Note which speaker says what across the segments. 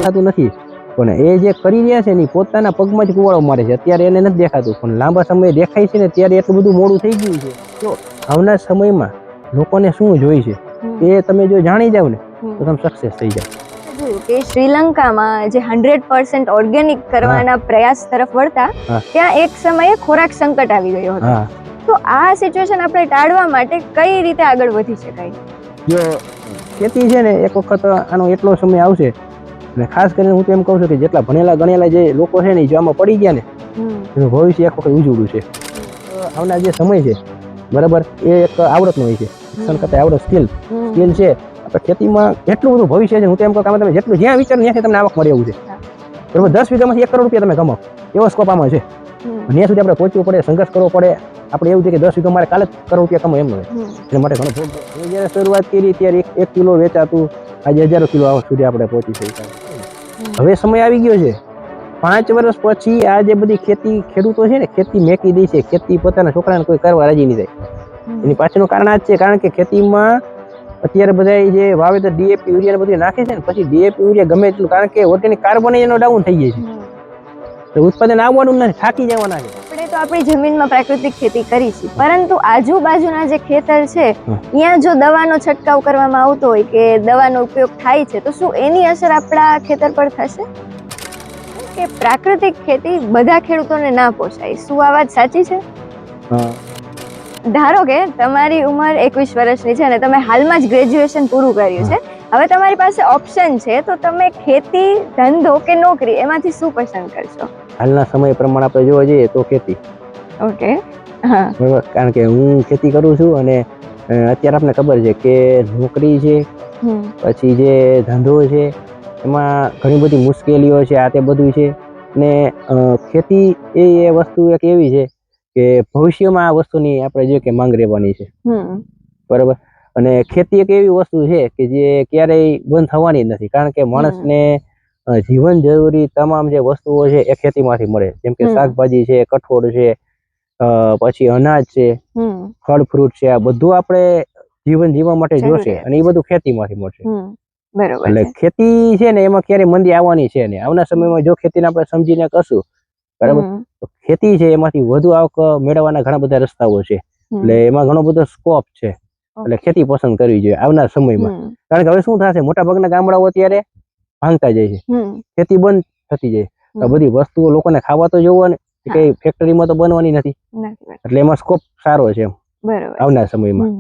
Speaker 1: દેખાતું નથી, પણ એ જે કરી રહ્યા છે ને પોતાના પગમાં જ કુવાડો મારે છે. અત્યારે એને નથી દેખાતું, પણ લાંબા સમયે દેખાય છે ને ત્યારે એટલું બધું મોડું થઈ ગયું છે. તો આવનાર સમયમાં લોકોને શું જોઈ છે એ તમે જો જાણી જાવ ને તો તમે સક્સેસ થઈ જાવ.
Speaker 2: જોયું કે શ્રીલંકામાં જે 100% ઓર્ગેનિક કરવાના પ્રયાસ તરફ વળતા ત્યાં એક સમયે ખોરાક સંકટ આવી ગયો હતો. તો આ સિચ્યુએશન આપણે ટાળવા માટે કઈ રીતે આગળ વધી શકાય?
Speaker 1: જો ખેતી છે ને એક વખત આનો એટલો સમય આવશે, અને ખાસ કરીને હું તો એમ કહું છું કે જેટલા ભણેલા ગણેલા જે લોકો છે ને જો આમાં પડી ગયા ને એનું ભવિષ્ય એક વખત ઉજળું છે. આવનાર જે સમય છે બરાબર એ એક આવડતનો હોય છે, શિક્ષણ કરતા આવડત સ્કિલ છે. આપણે ખેતીમાં એટલું બધું ભવિષ્ય છે. હું તો એમ કહું કે તમે જેટલું જ્યાં વિચારો ત્યાંથી તમને આવક મળે એવું છે. બરાબર 10 વીઘામાંથી 1 કરોડ રૂપિયા તમે કમાવો એવો સ્કોપ આમાં છે. ત્યાં સુધી આપણે પહોંચવું પડે, સંઘર્ષ કરવો પડે. આપણે એવું છે કે 10 વીઘા મારે કાલે જ કરોડ રૂપિયા કમાવો એમ હોય, એના માટે ઘણો ભોગ. મેં જ્યારે શરૂઆત કરી ત્યારે 1 કિલો વેચાતું, આજે હજારો કિલો આવક સુધી આપણે પહોંચી શક્યા. હવે સમય આવી ગયો છે 5 વર્ષ પછી આ જે બધી ખેતી ખેડૂતો છે ને ખેતી મેકી દે છે, ખેતી પોતાના છોકરાને કોઈ કરવા રાજી નહીં થાય. એની પાછળનું કારણ આ જ છે, કારણ કે ખેતીમાં અત્યારે બધા જે વાવેતર ડીએપી યુરિયા બધું નાખે છે ને, પછી ડીએપી યુરિયા ગમે એટલું, કારણ કે ઓર્ગેનિક કાર્બન એનો ડાઉન થઈ જાય છે, તો ઉત્પાદન આવવાનું નથી, થાકી જવાના છે.
Speaker 2: આપણે તો આપણી જમીનમાં પ્રાકૃતિક ખેતી કરી છે, પરંતુ આજુબાજુના જે ખેતર છે ત્યાં જો દવાનો છંટકાવ કરવામાં આવતો હોય કે દવાનો ઉપયોગ થાય છે, તો શું એની અસર આપણા ખેતર પર થશે? કે પ્રાકૃતિક ખેતી બધા ખેડૂતોને ના પોસાય, શું આ વાત સાચી છે? ધારો કે તમારી ઉંમર 21 વર્ષની છે અને તમે હાલમાં જ ગ્રેજ્યુએશન પૂરું કર્યું છે, હવે તમારી પાસે ઓપ્શન છે, તો તમે ખેતી, ધંધો કે નોકરી એમાંથી શું પસંદ કરશો?
Speaker 1: હાલના સમય પ્રમાણે આપણે જોવા જઈએ તો ખેતી.
Speaker 2: ઓકે, હા,
Speaker 1: બરાબર. કારણ કે હું ખેતી કરું છું અને અત્યારે આપણે ખબર છે કે નોકરી છે પછી જે ધંધો છે એમાં ઘણી બધી મુશ્કેલીઓ છે, આ તે બધું છે. ને ખેતી એ વસ્તુ એક એવી છે કે ભવિષ્યમાં આ વસ્તુની આપણે જોઈએ કે માંગ રહેવાની છે. બરાબર. અને ખેતી એક એવી વસ્તુ છે કે જે ક્યારેય બંધ થવાની નથી, કારણ કે માણસને જીવન જરૂરી તમામ જે વસ્તુઓ છે એ ખેતીમાંથી મળે. જેમ કે શાકભાજી છે, કઠોળ છે, પછી અનાજ છે, ફળ ફ્રૂટ છે, આ બધું આપણે જીવન જીવવા માટે જોશે અને એ બધું ખેતીમાંથી મળશે.
Speaker 2: બરોબર.
Speaker 1: એટલે ખેતી છે ને એમાં ક્યારેય મંદી આવવાની છે ને. આવનાર સમયમાં જો ખેતીને આપણે સમજીને કરશું બરાબર, તો ખેતી છે એમાંથી વધુ આવક મેળવવાના ઘણા બધા રસ્તાઓ છે, એટલે એમાં ઘણો બધો સ્કોપ છે. એટલે ખેતી પસંદ કરવી જોઈએ આવનાર સમયમાં. કારણ કે હવે શું થશે, મોટા ભાગના ગામડાઓ અત્યારે ભાંગતા જાય છે, ખેતી બંધ થતી જાય. તો બધી વસ્તુઓ લોકોને ખાવા તો જોવો ને, કઈ ફેક્ટરીમાં તો બનવાની નથી, એટલે એમાં સ્કોપ સારો છે આવનાર સમયમાં.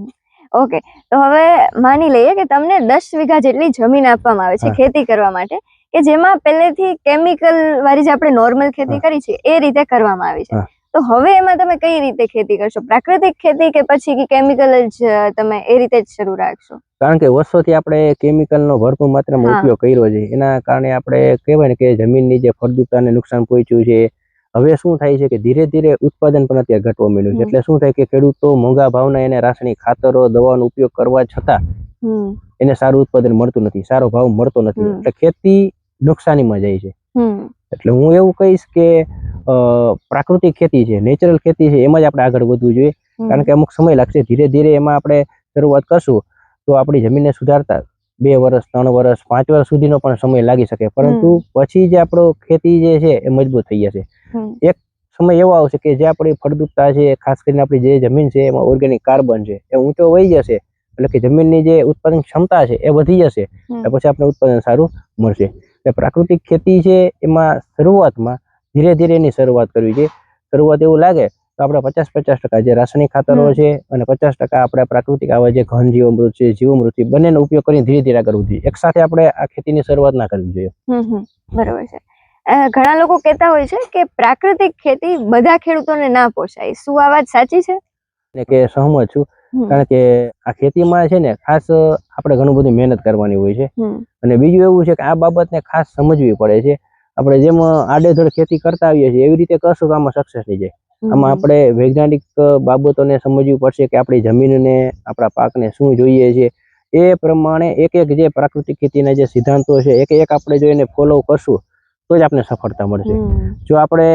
Speaker 2: ઓકે, તો હવે માની લઈએ કે તમને 10 વીઘા જેટલી જમીન આપવામાં આવે છે ખેતી કરવા માટે, કે જેમાં પહેલેથી કેમિકલ વાળી જે આપણે નોર્મલ ખેતી કરી છે એ રીતે કરવામાં આવી છે, તો હવે એમાં તમે કઈ રીતે ખેતી કરશો? પ્રાકૃતિક ખેતી કે પછી કેમિકલ જ તમે એ રીતે જ શરૂ રાખશો?
Speaker 1: કારણ કે વર્ષોથી આપણે કેમિકલનો ભરપૂર માત્રામાં ઉપયોગ કર્યો છે, એના કારણે આપણે કહેવાય ને કે જમીનની જે ફળદ્રુપતાને નુકસાન પહોંચ્યું છે. હવે શું થાય છે કે ધીરે ધીરે ઉત્પાદન પણ અત્યારે ઘટવા માંડ્યું છે. એટલે શું થાય કે ખેડૂતો મોંઘા ભાવના એને રાસાયણિક ખાતરો, દવાનો ઉપયોગ કરવા છતાં એને સારું ઉત્પાદન મળતું નથી, સારો ભાવ મળતો નથી, એટલે ખેતી નુકસાનીમાં જાય છે. એટલે હું એવું કહીશ કે પ્રાકૃતિક ખેતી છે, નેચરલ ખેતી છે, એમાં જ આપણે આગળ વધવું જોઈએ. કારણ કે અમુક સમય લાગશે, ધીરે ધીરે એમાં આપણે શરૂઆત કરશું તો આપણી જમીનને સુધારતા 2 વર્ષ, 3 વર્ષ, 5 વર્ષ સુધીનો પણ સમય લાગી શકે, પરંતુ પછી જે આપણો ખેતી જે છે એ મજબૂત થઈ જશે. એક સમય એવો આવશે કે જે આપણી ફળદ્રુપતા છે, ખાસ કરીને આપણી જે જમીન છે એમાં ઓર્ગેનિક કાર્બન છે એ ઊંચો વહી જશે, એટલે કે જમીનની જે ઉત્પાદન ક્ષમતા છે એ વધી જશે, પછી આપણે ઉત્પાદન સારું મળશે. એટલે પ્રાકૃતિક ખેતી છે એમાં શરૂઆતમાં ધીરે ધીરે એની શરૂઆત કરવી છે. શરૂઆત એવું લાગે તો આપણે 50-50% જે રાસાયણિક ખાતરો છે અને 50% આપણે પ્રાકૃતિક આવા જે ઘન જીવામૃત છે, જીવામૃત છે, બંનેનો ઉપયોગ કરીને ધીરે ધીરે આગળ વધીએ. એક સાથે આપણે આ ખેતીની શરૂઆત ના કરવી જોઈએ.
Speaker 2: બરોબર છે. ઘણા લોકો કહેતા હોય છે કે પ્રાકૃતિક ખેતી બધા ખેડૂતોને ના પોસાય, શું આ વાત સાચી છે?
Speaker 1: કે સહમત છું, કારણ કે આ ખેતીમાં છે ને ખાસ આપણે ઘણું બધું મહેનત કરવાની હોય છે, અને બીજું એવું છે કે આ બાબતને ખાસ સમજવી પડે છે. આપણે જેમ આડેધડ ખેતી કરતા આવીએ છીએ એવી રીતે કરશું તો આમાં સક્સેસ થઈ જાય. આમાં આપણે વૈજ્ઞાનિક બાબતોને સમજવી પડશે કે આપણી જમીનને, આપણા પાકને શું જોઈએ છે, એ પ્રમાણે એક એક જે પ્રાકૃતિક ખેતીના જે સિદ્ધાંતો છે એક એક આપણે જો એને ફોલો કરશું તો જ આપણે સફળતા મળશે. જો આપણે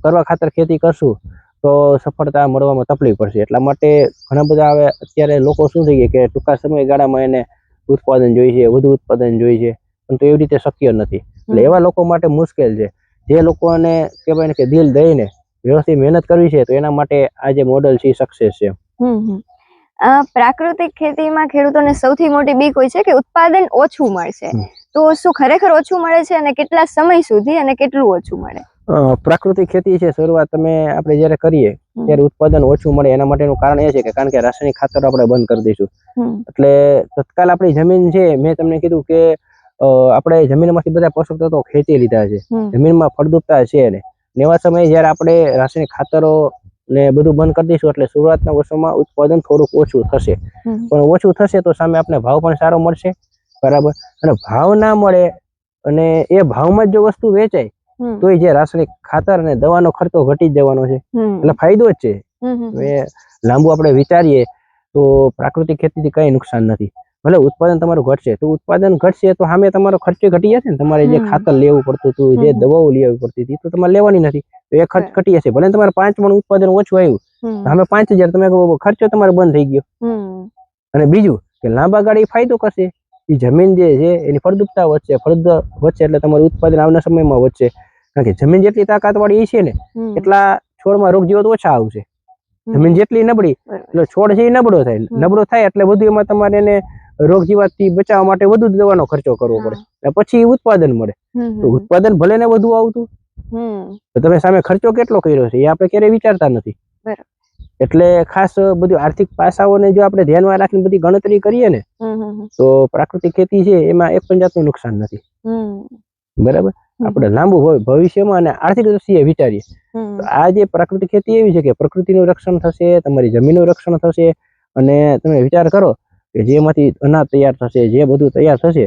Speaker 1: કરવા ખાતર ખેતી કરશું તો સફળતા મળવામાં તકલીફ પડશે. એટલા માટે ઘણા બધા હવે અત્યારે લોકો શું થઈ ગયા કે ટૂંકા સમયગાળામાં એને ઉત્પાદન જોઈએ છે, વધુ ઉત્પાદન જોઈએ છે, પરંતુ એવી રીતે શક્ય નથી. એટલે એવા લોકો માટે મુશ્કેલ છે. જે લોકોને કહેવાય ને કે દિલ દઈને વ્યવસ્થિત મહેનત કરવી છે તો એના માટે આ જે મોડલ છે સક્સેસ છે.
Speaker 2: પ્રાકૃતિક ખેતીમાં ખેડૂતોને સૌથી મોટી બીક હોય છે કે ઉત્પાદન ઓછું મળશે, તો શું ખરેખર ઓછું મળે છે અને કેટલા સમય સુધી અને કેટલું ઓછું મળે?
Speaker 1: પ્રાકૃતિક ખેતી છે શરૂઆત આપણે જયારે કરીએ ત્યારે ઉત્પાદન ઓછું મળે એના માટેનું કારણ એ છે કે કારણ કે રાસાયણિક ખાતર આપણે બંધ કરી દઈશું. એટલે તત્કાલ આપણી જમીન છે, મેં તમને કીધું કે આપણે જમીનમાંથી બધા પોષક તત્વો ખેંચી લીધા છે, જમીનમાં ફળદ્રુપતા છે ને એવા સમયે જયારે આપણે રાસાયણિક ખાતરો ને બધું બંધ કરી દઈશું એટલે શરૂઆતના વર્ષોમાં ઉત્પાદન થોડુંક ઓછું થશે, પણ ઓછું થશે તો સામે આપણે ભાવ પણ સારો મળશે, બરાબર. અને ભાવ ના મળે અને એ ભાવમાં જો વસ્તુ વેચાય તો જે રાસાયણિક ખાતર અને દવાનો ખર્ચો ઘટી જ જવાનો છે, એટલે ફાયદો જ છે. લાંબુ આપણે વિચારીએ તો પ્રાકૃતિક ખેતીથી કઈ નુકસાન નથી. ભલે ઉત્પાદન તમારું ઘટશે તો ઉત્પાદન ઘટશે તો સામે તમારો ખર્ચો ઘટી જશે ને. તમારે જે ખાતર લેવું પડતું હતું, જે દવાઓ લેવી પડતી હતી તો તમારે લેવાની નથી, તો એ ખર્ચ ઘટી જશે. ભલે તમારે 5 મણ ઉત્પાદન ઓછું આવ્યું, સામે 5000 તમે ખર્ચો તમારો બંધ થઈ ગયો. અને બીજું કે લાંબા ગાડી ફાયદો કરશે, એ જમીન જે છે એની ફળદ્રુપતા વધશે, વધશે એટલે તમારું ઉત્પાદન આવનાર સમયમાં વધશે. કારણ કે જમીન જેટલી તાકાત વાળી છે ને એટલા છોડમાં રોગ જીવાત ઓછા આવશે. જમીન જેટલી નબળી એટલે છોડ છે એ નબળો થાય, નબળો થાય એટલે વધુ એમાં તમારે એને રોગ જીવાત થી બચાવવા માટે વધુ દવાનો ખર્ચો કરવો પડે, પછી ઉત્પાદન મળે. તો ઉત્પાદન ભલે ને વધુ આવતું, તો તમે સામે ખર્ચો કેટલો કર્યો છે એ આપણે ક્યારેય વિચારતા નથી. એટલે ખાસ બધું આર્થિક પાસાઓને જો આપણે ધ્યાનમાં રાખીને બધી ગણતરી કરીએ ને તો પ્રાકૃતિક ખેતી છે એમાં એક પણ જાતનું નુકસાન નથી, બરાબર. આપણે લાંબુ ભવિષ્યમાં અને આર્થિક દ્રષ્ટિએ વિચારીએ તો આ જે પ્રાકૃતિક ખેતી એવી છે કે પ્રકૃતિનું રક્ષણ થશે, તમારી જમીનનું રક્ષણ થશે, અને તમે વિચાર કરો કે જેમાંથી અનાજ તૈયાર થશે, જે બધું તૈયાર થશે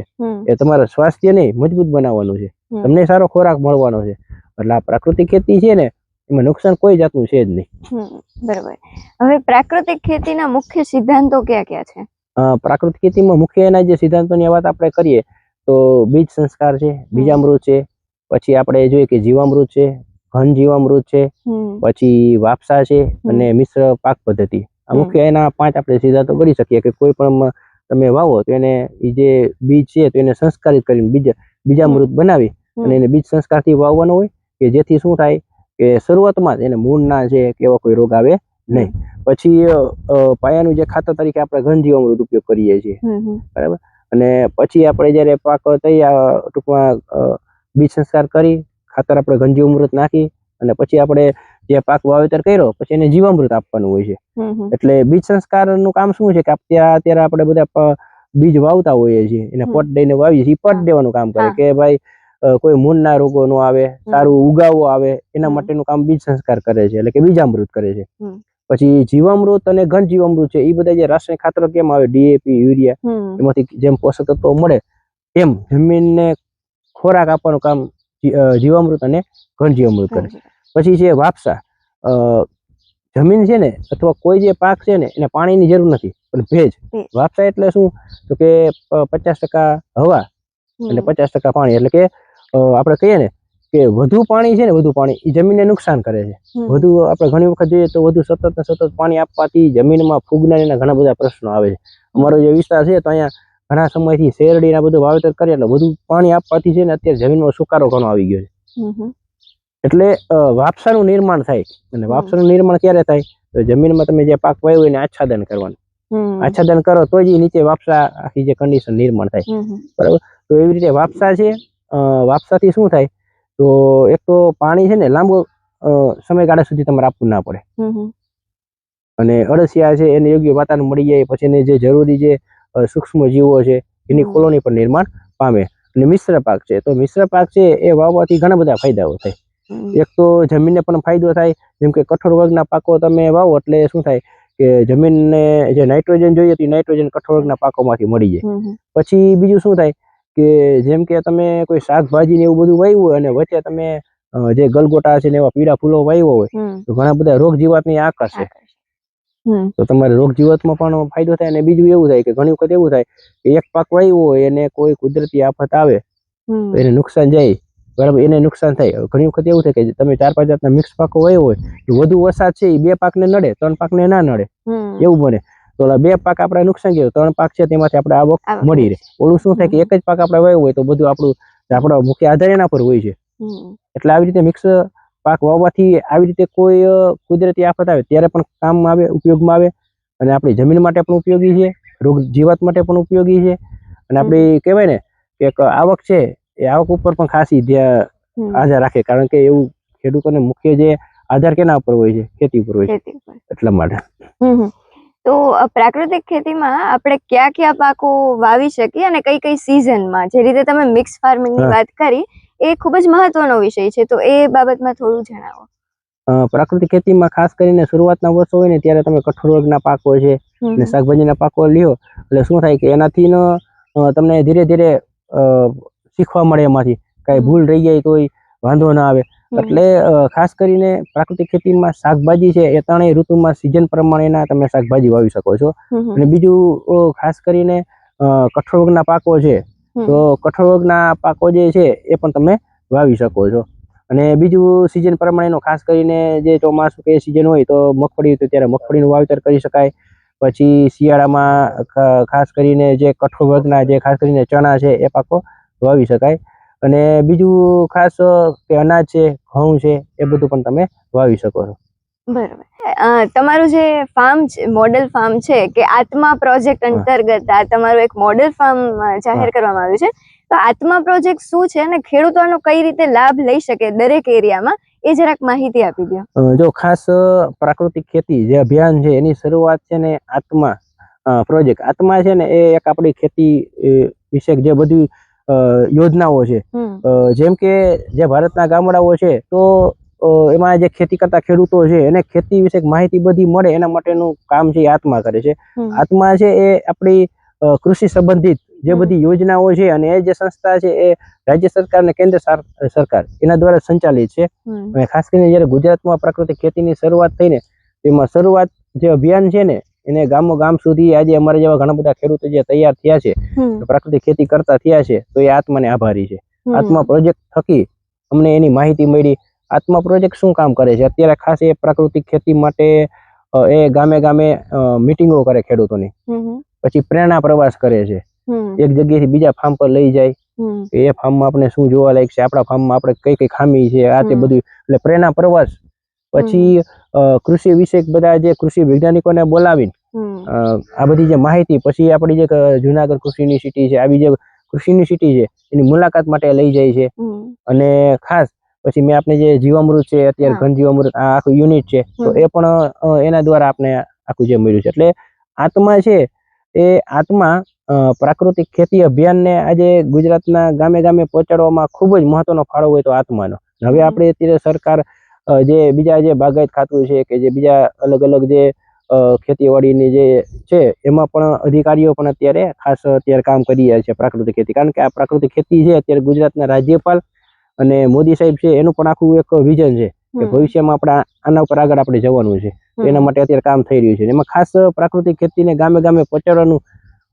Speaker 1: એ તમારા સ્વાસ્થ્યને મજબૂત બનાવવાનું છે, તમને સારો ખોરાક મળવાનો છે. એટલે આ પ્રાકૃતિક ખેતી છે ને એમાં નુકસાન કોઈ જાતનું છે જ નહીં.
Speaker 2: બરાબર. હવે પ્રાકૃતિક ખેતીના મુખ્ય સિદ્ધાંતો કયા કયા છે?
Speaker 1: પ્રાકૃતિક ખેતીમાં મુખ્ય એના જે સિદ્ધાંતોની વાત આપણે કરીએ તો બીજ સંસ્કાર છે, બીજામૃત છે, પછી આપણે જોઈએ કે જીવામૃત છે, ઘન જીવામૃત છે, પછી વાપસા છે અને મિશ્ર પાક પદ્ધતિ. આ મુખ્ય એના 5 આપણે સિદ્ધાંતો કરી શકીએ કે કોઈ પણ તમે વાવો તો એને જે બીજ છે તો એને સંસ્કારિત કરીને બીજામૃત બનાવી અને એને બીજ સંસ્કારથી વાવવાનો હોય કે જેથી શું થાય કે શરૂઆતમાં એને મૂળ ના છે કે એવા કોઈ રોગ આવે નહીં. પછી પાયાનું જે ખાતર તરીકે આપણે ઘન જીવામૃત ઉપયોગ કરીએ છીએ, બરાબર. અને પછી આપણે જયારે પાક તૈયાર ટૂંકમાં બીજ સંસ્કાર કરી ખાતર આપણે ઘન જીવામૃત નાખી અને પછી આપણે જે પાક વાવેતર કર્યો પછી એને જીવામૃત આપવાનું હોય છે. એટલે બીજ સંસ્કારનું કામ શું છે કે અત્યારે આપણે બધા બીજ વાવતા હોઈએ છીએ, એને પટ દઈને વાવીએ છીએ, પટ દેવાનું કામ કરે કે ભાઈ કોઈ મૂળના રોગો ન આવે, સારું ઉગાવો આવે, એના માટેનું કામ બીજ સંસ્કાર કરે છે, એટલે કે બીજામૃત કરે છે. પછી જીવામૃત અને ઘન જીવામૃત છે એ બધા જે રાસાયણિક ખાતરો કેમ આવે, ડીએપી, યુરિયા, એમાંથી જેમ પોષક તત્વો મળે એમ જમીનને ખોરાક આપવાનું કામ જીવામૃત અને ઘન જીવામૃત કરે. પછી છે વાપસા. જમીન છે ને અથવા કોઈ જે પાક છે ને એને પાણીની જરૂર નથી પણ ભેજ. વાપસા એટલે શું તો કે 50% હવા અને 50% પાણી, એટલે કે આપણે કહીએ ને કે વધુ પાણી છે ને, વધુ પાણી એ જમીનને નુકસાન કરે છે. વધુ આપણે ઘણી વખત જોઈએ તો વધુ સતત ને સતત પાણી આપવાથી જમીનમાં ફૂગના ઘણા બધા પ્રશ્નો આવે છે. અમારો જે વિસ્તાર છે તો અહીંયા ઘણા સમયથી શેરડીના બધું વાવેતર કરીએ એટલે વધુ પાણી આપવાથી છે ને અત્યારે જમીનમાં સુકારો ઘણો આવી ગયો છે. એટલે વાપસાનું નિર્માણ થાય, અને વાપસાનું નિર્માણ ક્યારે થાય તો જમીનમાં તમે જે પાક વાવ્યો એને આચ્છાદન કરવાનું, આચ્છાદન કરો તો જ નીચે વાપસા આખી જે કન્ડિશન નિર્માણ થાય, બરાબર. તો એવી રીતે વાપસા છે, વાપસાથી શું થાય તો એક તો પાણી છે ને લાંબો સમયગાળા સુધી તમારે આપવું ના પડે, અને અળસિયા છે એને યોગ્ય વાતાવરણ મળી જાય, પછી એને જે જરૂરી જે સૂક્ષ્મ જીવો છે એની કોલોની પર નિર્માણ પામે. અને મિશ્ર પાક છે, તો મિશ્ર પાક છે એ વાવવાથી ઘણા બધા ફાયદાઓ થાય. એક તો જમીનને પણ ફાયદો થાય, જેમ કે કઠોળ વર્ગના પાકો તમે વાવો એટલે શું થાય કે જમીનને જે નાઇટ્રોજન જોઈએ તો નાઇટ્રોજન કઠોળ વર્ગના પાકોમાંથી મળી જાય. પછી બીજું શું થાય કે જેમ કે તમે કોઈ શાકભાજી ને એવું બધું વાવ્યું હોય અને વચ્ચે તમે જે ગલગોટા છે ને એવા પીળા ફૂલો વાવ્યો હોય તો ઘણા બધા રોગ જીવાતની આકર્ષે, તો તમારે રોગ જીવાતમાં પણ ફાયદો થાય. અને બીજું એવું થાય કે ઘણી વખત એવું થાય કે એક પાક વાવ્યો હોય અને કોઈ કુદરતી આફત આવે તો એને નુકસાન જાય, બરાબર, એને નુકસાન થાય. ઘણી વખત એવું થાય કે તમે 4-5 જાતના મિક્સ પાકો વાવ્યો હોય, વધુ વરસાદ છે એ 2 પાકને નડે, 3 પાકને ના નડે, એવું બને. તો 2 પાક આપણે નુકસાન ગયો, 3 પાક છે તેમાંથી આપણે આવક મળી રહે. ઓલું શું થાય કે એક જ પાક આપણે વાવ્યો હોય તો બધું આપણું આપણો મુખ્ય આધાર એના પર હોય છે. એટલે આવી રીતે મિક્સ પાક વાવવાથી આવી રીતે કોઈ કુદરતી આફત આવે ત્યારે પણ કામ આવે, ઉપયોગમાં આવે, અને આપણી જમીન માટે પણ ઉપયોગી છે, રોગ જીવાત માટે પણ ઉપયોગી છે, અને આપણી કહેવાય ને કે એક આવક છે એ આવક ઉપર પણ ખાસી આધાર રાખે, કારણ કે એવું ખેડૂતોને મુખ્ય જે આધાર કેના ઉપર હોય છે? ખેતી ઉપર હોય છે. એટલા માટે
Speaker 2: તો પ્રાકૃતિક ખેતીમાં આપણે કયા કયા પાકો વાવી શકીએ અને કઈ કઈ સિઝનમાં? જે રીતે તમે મિક્સ ફાર્મિંગ ની વાત કરી એ ખૂબ જ મહત્વનો વિષય છે, તો એ બાબતમાં થોડું જણાવો.
Speaker 1: પ્રાકૃતિક ખેતીમાં ખાસ કરીને શરૂઆતના વર્ષો હોય ને ત્યારે તમે કઠોળ વર્ગના પાકો છે અને શાકભાજીના પાકો લ્યો, એટલે શું થાય કે એનાથી તમને ધીરે ધીરે શીખવા મળે, એમાંથી કઈ ભૂલ રહી જાય તો વાંધો ના આવે. એટલે ખાસ કરીને પ્રાકૃતિક ખેતીમાં શાકભાજી છે એ ત્રણેય ઋતુમાં સિઝન પ્રમાણેના તમે શાકભાજી વાવી શકો છો. અને બીજું ખાસ કરીને કઠોળ વર્ગના પાકો છે, તો કઠોળ વર્ગના પાકો જે છે એ પણ તમે વાવી શકો છો. અને બીજું સિઝન પ્રમાણેનો ખાસ કરીને જે ચોમાસું કે સિઝન હોય તો મગફળી, તો ત્યારે મગફળીનું વાવેતર કરી શકાય. પછી શિયાળામાં ખાસ કરીને જે કઠોળ વર્ગના જે ખાસ કરીને ચણા છે એ પાકો વાવી શકાય. અને બીજું ખાસ કે અનાજ છે, ઘઉં છે, એ બધું પણ તમે વાવી શકો છો.
Speaker 2: બરાબર. તમારું જે ફાર્મ છે, મોડેલ ફાર્મ છે કે આત્મા પ્રોજેક્ટ અંતર્ગત આ તમારું એક મોડેલ ફાર્મ જાહેર કરવામાં આવ્યું છે, તો આત્મા પ્રોજેક્ટ શું છે અને ખેડૂતોનો કઈ રીતે લાભ લઈ શકે દરેક એરિયામાં, એ જરાક માહિતી આપી દો.
Speaker 1: જો ખાસ પ્રાકૃતિક ખેતી જે અભિયાન છે એની શરૂઆત છે ને આત્મા પ્રોજેક્ટ. આત્મા છે ને એ એક આપણી ખેતી વિશે જે બધી યોજનાઓ છે, જેમ કે જે ભારતના ગામડાઓ છે તો એમાં જે ખેતી કરતા ખેડૂતો છે એને ખેતી વિશે માહિતી બધી મળે, એના માટેનું કામ છે એ આત્મા કરે છે. આત્મા છે એ આપણી કૃષિ સંબંધિત જે બધી યોજનાઓ છે, અને એ જે સંસ્થા છે એ રાજ્ય સરકાર અને કેન્દ્ર સરકાર એના દ્વારા સંચાલિત છે. અને ખાસ કરીને જયારે ગુજરાતમાં પ્રાકૃતિક ખેતીની શરૂઆત થઈ ને, એમાં શરૂઆત જે અભિયાન છે ને એને ગામો ગામ સુધી આજે અમારા જેવા ઘણા બધા ખેડૂતો જે તૈયાર થયા છે, પ્રાકૃતિક ખેતી કરતા થયા છે, તો એ આત્માને આભારી છે. આત્મા પ્રોજેક્ટ થકી અમને એની માહિતી મળી. આત્મા પ્રોજેક્ટ શું કામ કરે છે? અત્યારે ખાસ એ પ્રાકૃતિક ખેતી માટે એ ગામે ગામે મીટિંગો કરે ખેડૂતોની, પછી પ્રેરણા પ્રવાસ કરે છે, એક જગ્યાએથી બીજા ફાર્મ પર લઈ જાય, એ ફાર્મમાં આપણે શું જોવા લાયક છે, આપણા ફાર્મમાં આપણે કઈ કઈ ખામી છે, આ તે બધું. એટલે પ્રેરણા પ્રવાસ. પછી કૃષિ વિશે બધા જે કૃષિ વૈજ્ઞાનિકોને બોલાવીને આ બધી જે માહિતી, પછી આપણી જે જુનાગઢ કૃષિ યુનિવર્સિટી છે, આવી જે કૃષિ યુનિવર્સિટી છે એની મુલાકાત માટે લઈ જાય છે. અને ખાસ પછી મેં આપણે જે જીવામૃત છે, અત્યારે ઘન જીવામૃત આ આખું યુનિટ છે, તો એ પણ એના દ્વારા આપણે આખું જે મળ્યું છે. એટલે આત્મા છે એ આત્મા પ્રાકૃતિક ખેતી અભિયાનને આજે ગુજરાતના ગામે ગામે પહોંચાડવામાં ખૂબ જ મહત્વનો ફાળો હોય તો આત્માનો. હવે આપણે અત્યારે સરકાર જે બીજા જે બાગાયત ખાતું છે કે જે બીજા અલગ અલગ જે ખેતીવાડીની જે છે એમાં પણ અધિકારીઓ પણ અત્યારે ખાસ અત્યારે કામ કરી રહ્યા છે પ્રાકૃતિક ખેતી. કારણ કે આ પ્રાકૃતિક ખેતી છે અત્યારે ગુજરાતના રાજ્યપાલ અને મોદી સાહેબ છે એનું પણ આખું એક વિઝન છે કે ભવિષ્યમાં આપણે આના ઉપર આગળ આપણે જવાનું છે. એના માટે અત્યારે કામ થઈ રહ્યું છે. એમાં ખાસ પ્રાકૃતિક ખેતીને ગામે ગામે પહોંચાડવાનું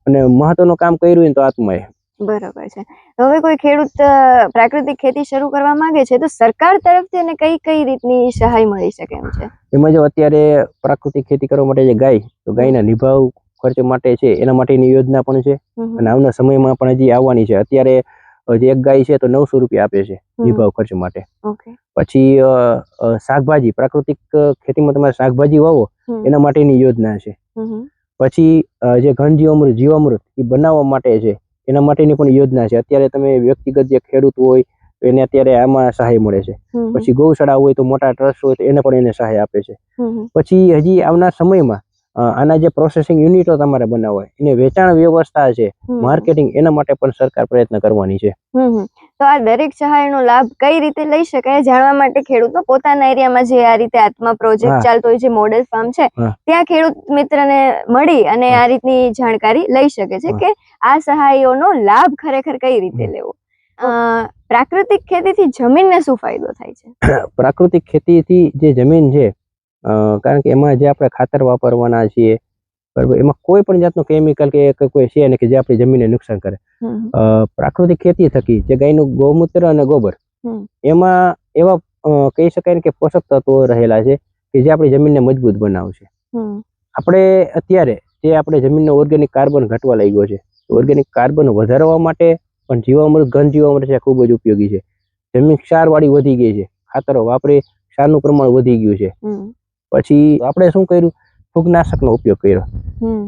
Speaker 1: અને મહત્વનું કામ કર્યું તો આત્માએ.
Speaker 2: બરોબર છે. હવે કોઈ ખેડૂત પ્રાકૃતિક ખેતી શરૂ કરવા માંગે છે તો સરકાર તરફથી એને કઈ કઈ રીતની સહાય મળી શકે એમ છે?
Speaker 1: એમાં જો અત્યારે પ્રાકૃતિક ખેતી કરવા માટે જે ગાય, તો ગાયના નિભાવ ખર્ચ માટે છે એના માટેની યોજના પણ છે, અને આવનાર સમયમાં પણ હજી આવવાની છે. અત્યારે જે એક ગાય છે તો 900 રૂપિયા આપે છે નિભાવ ખર્ચ માટે. પછી શાકભાજી, પ્રાકૃતિક ખેતીમાં તમારે શાકભાજી વાવો એના માટેની યોજના છે. પછી જે ઘન જીવામૃત એ બનાવવા માટે છે એના માટેની પણ યોજના છે. અત્યારે તમે વ્યક્તિગત જે ખેડૂત હોય એને અત્યારે આમાં સહાય મળે છે. પછી ગૌશાળા હોય તો મોટા ટ્રસ્ટ હોય તો એને પણ એને સહાય આપે છે. પછી હજી આવનાર સમયમાં આના જે પ્રોસેસિંગ યુનિટો તમારે બનાવવા હોય, એને વેચાણ વ્યવસ્થા છે, માર્કેટિંગ, એના માટે પણ સરકાર પ્રયત્ન કરવાની છે.
Speaker 2: તો આ દરેક સહાયનો લાભ કઈ રીતે લઈ શકાય જાણવા માટે ખેડૂતો પોતાના એરિયામાં જે આ રીતે આત્મા પ્રોજેક્ટ ચાલતો હોય, જે મોડેલ ફાર્મ છે ત્યાં ખેડૂત મિત્રને મળી અને આ રીતની જાણકારી લઈ શકે છે કે આ સહાયોનો લાભ ખરેખર કઈ રીતે લેવો. પ્રાકૃતિક ખેતીથી જમીનને શું ફાયદો થાય છે?
Speaker 1: પ્રાકૃતિક ખેતીથી જે જમીન છે, કારણ કે એમાં જે આપણે ખાતર વાપરવાના છીએ, બરાબર, એમાં કોઈ પણ જાતનું કેમિકલ કે કોઈ છે ને કે જે આપણી જમીનને નુકસાન કરે. પ્રાકૃતિક ખેતી થકી જે ગાયનું ગૌમૂત્ર અને ગોબર, એમાં એવા કહી શકાય ને કે પોષક તત્વો રહેલા છે કે જે આપણી જમીનને મજબૂત બનાવશે. આપણે અત્યારે જે આપણે જમીનનો ઓર્ગેનિક કાર્બન ઘટવા લાગ્યો છે, ઓર્ગેનિક કાર્બન વધારવા માટે પણ જીવામૃત ઘન જીવામૃત છે ખૂબ જ ઉપયોગી છે. જમીન ક્ષારવાળી વધી ગઈ છે, ખાતરો વાપરી ક્ષારનું પ્રમાણ વધી ગયું છે. પછી આપણે શું કર્યું, ફૂગનાશકનો ઉપયોગ કર્યો.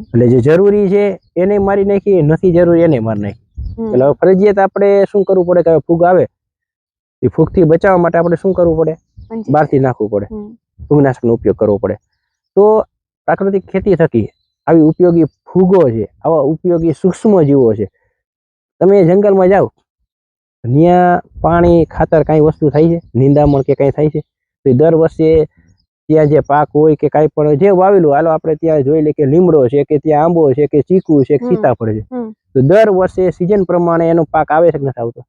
Speaker 1: એટલે જે જરૂરી છે એને મારી નાખી, નથી જરૂરી એને મારી નાખી. એટલે હવે ફરજિયાત આપણે શું કરવું પડે કે ફૂગ આવે એ ફૂગથી બચાવવા માટે આપણે શું કરવું પડે, બહારથી નાખવું પડે, ફૂગનાશકનો ઉપયોગ કરવો પડે. તો પ્રાકૃતિક ખેતી થકી આવી ઉપયોગી ફૂગો છે, આવા ઉપયોગી સૂક્ષ્મ જીવો છે. તમે જંગલમાં જાઓ, ત્યાં પાણી ખાતર કાંઈ વસ્તુ થાય છે, નિંદામણ કે કાંઈ થાય છે, તો દર વર્ષે ત્યાં જે પાક હોય કે કાંઈ પણ જે વાવેલું, હાલો આપણે ત્યાં જોઈ લે કે લીમડો છે, કે ત્યાં આંબો છે, કે ચીકુ છે, કે સીતાફળ છે, તો દર વર્ષે સિઝન પ્રમાણે એનો પાક આવે છે કે નથી આવતો?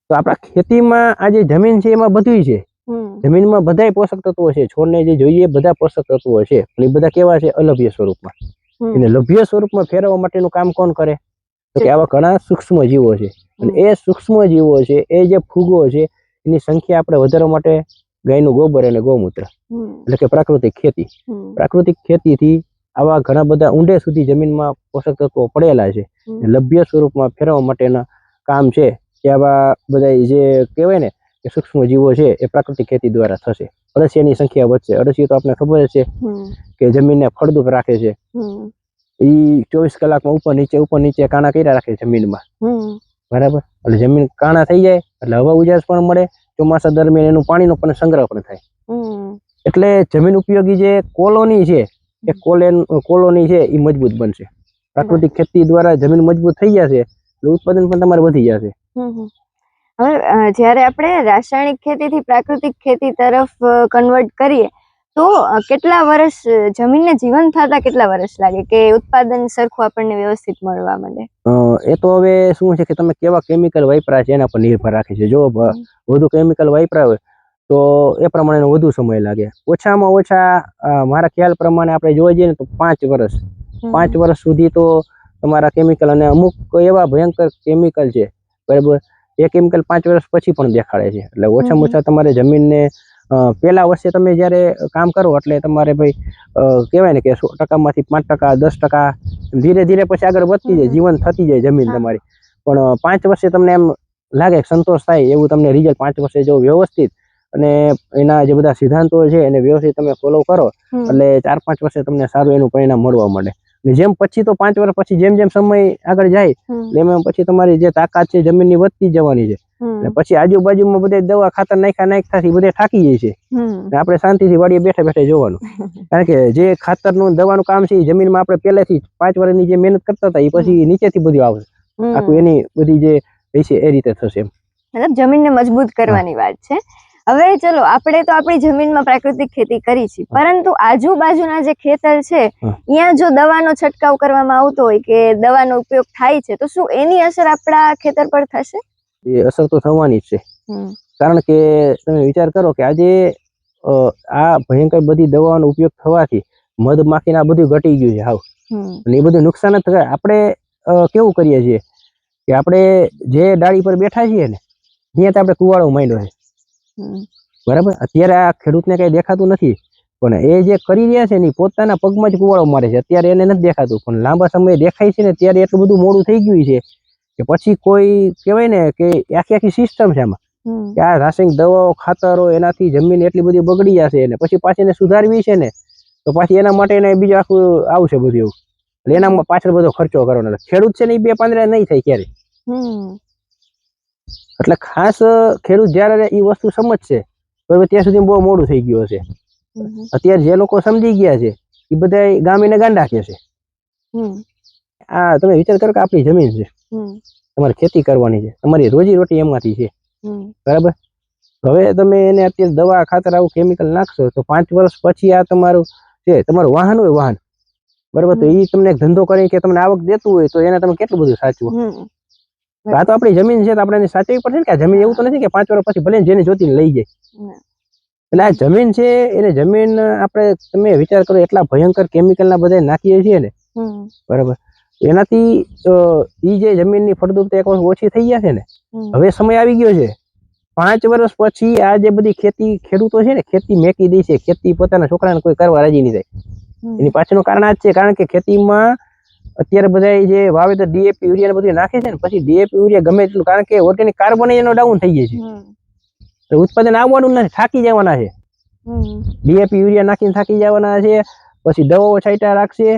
Speaker 1: તો આપણા ખેતીમાં આ જે જમીન છે એમાં બધું છે. જમીનમાં બધાય પોષક તત્વો છે, છોડને જે જોઈએ બધા પોષક તત્વો છે, પણ એ બધા કેવા છે, અલભ્ય સ્વરૂપમાં. એને લભ્ય સ્વરૂપમાં ફેરવવા માટેનું કામ કોણ કરે? તો કે આવા ઘણા સૂક્ષ્મ જીવો છે. અને એ સૂક્ષ્મ જીવો છે, એ જે ફૂગો છે, એની સંખ્યા આપણે વધારવા માટે ગાયનું ગોબર અને ગૌમૂત્ર, એટલે કે પ્રાકૃતિક ખેતી. પ્રાકૃતિક ખેતીથી આવા ઘણા બધા ઊંડે સુધી જમીનમાં પોષક તત્વો પડેલા છે, લભ્ય સ્વરૂપમાં ફેરવવા માટેના કામ છે. કે આવા બધા જે કહેવાય ને કે સૂક્ષ્મ જીવો છે એ પ્રાકૃતિક ખેતી દ્વારા થશે. અળસિયાની સંખ્યા વધશે. અળસિયું તો આપણે ખબર જ છે કે જમીનને ફળદ્રુપ રાખે છે. એ 24 કલાકમાં ઉપર નીચે કાણા કર્યા રાખે જમીનમાં, બરાબર. એટલે જમીન કાણા થઈ જાય એટલે હવા ઉજાસ પણ મળે, ચોમાસા દરમિયાન એનું પાણીનો પણ સંગ્રહ પણ થાય. એટલે જમીન ઉપયોગી જે કોલોની છે એ કોલોની છે એ મજબૂત બનશે. પ્રાકૃતિક ખેતી દ્વારા જમીન મજબૂત થઈ જશે એટલે ઉત્પાદન પણ તમારે વધી જશે.
Speaker 2: હવે જ્યારે આપણે રાસાયણિક ખેતીથી પ્રાકૃતિક ખેતી તરફ કન્વર્ટ કરીએ તો કેટલા વર્ષ જમીનને જીવન થતા કેટલા વર્ષ લાગે કે ઉત્પાદન સરખું આપણને વ્યવસ્થિત મળવા માંડે?
Speaker 1: એ તો હવે શું છે કે તમે કેવા કેમિકલ વાપરા છે એના પર નિર્ભર રાખે છે. જો વધુ કેમિકલ વાપરા હોય તો એ પ્રમાણે વધુ સમય લાગે. ઓછામાં ઓછા મારા ખ્યાલ પ્રમાણે આપણે જોવા જઈએ ને તો 5 વર્ષ. 5 વર્ષ સુધી તો તમારા કેમિકલ, અને અમુક એવા ભયંકર કેમિકલ છે, બરાબર, એ કેમિકલ 5 વર્ષ પછી પણ દેખાડે છે. એટલે ઓછામાં ઓછા તમારે જમીનને પહેલા વર્ષે તમે જ્યારે કામ કરો એટલે તમારે ભાઈ કહેવાય ને કે 100%માંથી 5%, 10%, ધીરે ધીરે પછી આગળ વધતી જાય, જીવન થતી જાય જમીન તમારી. પણ 5 વર્ષે તમને એમ લાગે સંતોષ થાય એવું તમને રિઝલ્ટ 5 વર્ષે જો વ્યવસ્થિત અને એના જે બધા સિદ્ધાંતો છે એને વ્યવસ્થિત તમે ફોલો કરો એટલે 4-5 વર્ષે તમને સારું એનું પરિણામ મળવા માંડે. જેમ પછી તો 5 વર્ષ પછી જેમ જેમ સમય આગળ જાય એમ પછી તમારી જે તાકાત છે જમીનની વધતી જવાની છે. અને પછી આજુબાજુમાં બધે દવા ખાતર નાખ્યાથી બધે થાકી જાય છે. આપણે શાંતિથી વાડીએ બેઠા બેઠા જોવાનું. કારણ કે જે ખાતરનું દવાનું કામ છે એ જમીનમાં આપણે પહેલેથી 5 વર્ષની જે મહેનત કરતા હતા એ પછી નીચેથી બધું આવશે. આખું એની બધી જે છે એ રીતે થશે.
Speaker 2: મતલબ જમીનને મજબૂત કરવાની વાત છે. હવે ચલો આપણે તો આપણી જમીનમાં પ્રાકૃતિક ખેતી કરી છે, પરંતુ આજુબાજુના જે ખેતર છે ત્યાં જો દવાનો છંટકાવ કરવામાં આવતો હોય કે દવાનો ઉપયોગ થાય છે તો શું એની અસર આપણા ખેતર પર થશે?
Speaker 1: એ અસર તો થવાની જ છે. કારણ કે તમે વિચાર કરો કે આજે આ ભયંકર બધી દવાનો ઉપયોગ થવાથી મધમાખીને આ બધું ઘટી ગયું છે હાવ. અને એ બધું નુકસાન જ થાય. આપણે કેવું કરીએ છીએ કે આપણે જે ડાળી પર બેઠા છીએ ને ત્યાં તો આપણે કુવાડો માંડ્યો છે, બરાબર. અત્યારે આ ખેડૂતને કઈ દેખાતું નથી, પણ એ જે કરી રહ્યા છે ને પોતાના પગમાં જ કુવાડો મારે છે. અત્યારે એને નથી દેખાતું, પણ લાંબા સમય દેખાય છે ને ત્યારે એટલું બધું મોડું થઈ ગયું છે કે પછી કોઈ કહેવાય ને કે આખી સિસ્ટમ છે આમાં કે આ રાસાયણિક દવાઓ ખાતરો એનાથી જમીન એટલી બધી બગડી જશે ને પછી પાછી એને સુધારવી છે ને તો પાછી એના માટે એને બીજું આખું આવશે બધું એવું. એટલે એના પાછળ બધો ખર્ચો કરવાનો. ખેડૂત છે ને એ 2-5 નહીં થાય ક્યારે. એટલે ખાસ ખેડૂત જયારે એ વસ્તુ સમજશે બરાબર ત્યાં સુધી બહુ મોડું થઈ ગયું હશે. અત્યારે જે લોકો સમજી ગયા છે એ બધા ગામીને ગાંડા કે છે. આ તમે વિચાર કરો કે આપણી જમીન છે, તમારે ખેતી કરવાની છે, તમારી રોજી રોટી એમાંથી છે, બરાબર. હવે તમે એને અત્યારે દવા ખાતર આવું કેમિકલ નાખશો તો 5 વર્ષ પછી આ તમારું છે, તમારું વાહન હોય વાહન, બરાબર, તો એ તમને ધંધો કરી કે તમને આવક દેતું હોય તો એને તમે કેટલું બધું સાચવો. આ તો આપણી જમીન છે તો આપણે એને સાચવવી પડશે ને. કે આ જમીન એવું તો નથી કે 5 વર્ષ પછી ભલે જેને જોતી લઈ જાય. એટલે આ જમીન છે એને જમીન આપણે તમે વિચાર કરો એટલા ભયંકર કેમિકલના બધા નાખીએ છીએ ને, બરાબર, એનાથી એ જે જમીનની ફળદ્રુપતા એક વખત ઓછી થઈ જશે ને. હવે સમય આવી ગયો છે 5 વર્ષ પછી આ જે બધી ખેતી ખેડૂતો છે ને ખેતી મેકી દે છે, ખેતી પોતાના છોકરાને કોઈ કરવા રાજી નહીં થાય. એની પાછળનું કારણ આ જ છે, કારણ કે ખેતીમાં અત્યારે બધા જે વાવેતર ડીએપી યુરિયા ને બધું નાખે છે ને, પછી ડીએપી યુરિયા ગમે એટલું, કારણ કે ઓર્ગેનિક કાર્બન એનો ડાઉન થઈ જાય છે, તો ઉત્પાદન આવવાનું નથી, થાકી જવાના છે. ડીએપી યુરિયા નાખીને થાકી જવાના છે, પછી દવાઓ છાંટ્યા રાખશે,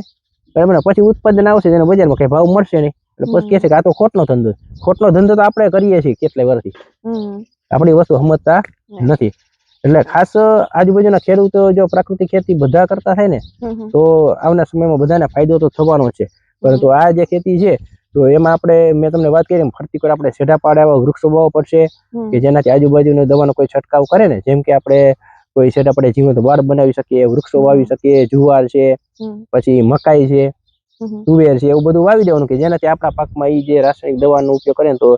Speaker 1: બરાબર, પછી ઉત્પાદન આવશે, એનો બજારમાં કઈ ભાવ મળશે નહીં, એટલે પછી કહે છે કે આ તો ખોટનો ધંધો. ખોટનો ધંધો તો આપણે કરીએ છીએ કેટલાય વર્ષથી, આપણી વસ્તુ સમજતા નથી. એટલે ખાસ આજુબાજુના ખેડૂતો જો પ્રાકૃતિક ખેતી બધા કરતા થાય ને, તો આવનાર સમયમાં બધાને ફાયદો તો થવાનો છે. પરંતુ આ જે ખેતી છે, તો એમાં આપણે, મેં તમને વાત કરી, ફરતી પર આપણે છેડા પાડે એવા વૃક્ષો વાવવા પડશે કે જેનાથી આજુબાજુનો દવાનો કોઈ છંટકાવ કરે ને, જેમ કે આપણે કોઈ છેડા પડે જીવંત વાડ બનાવી શકીએ, વૃક્ષો વાવી શકીએ, જુવાર છે, પછી મકાઈ છે, તુવેર છે, એવું બધું વાવી દેવાનું કે જેનાથી આપણા પાકમાં એ જે રાસાયણિક દવાનો ઉપયોગ કરે ને, તો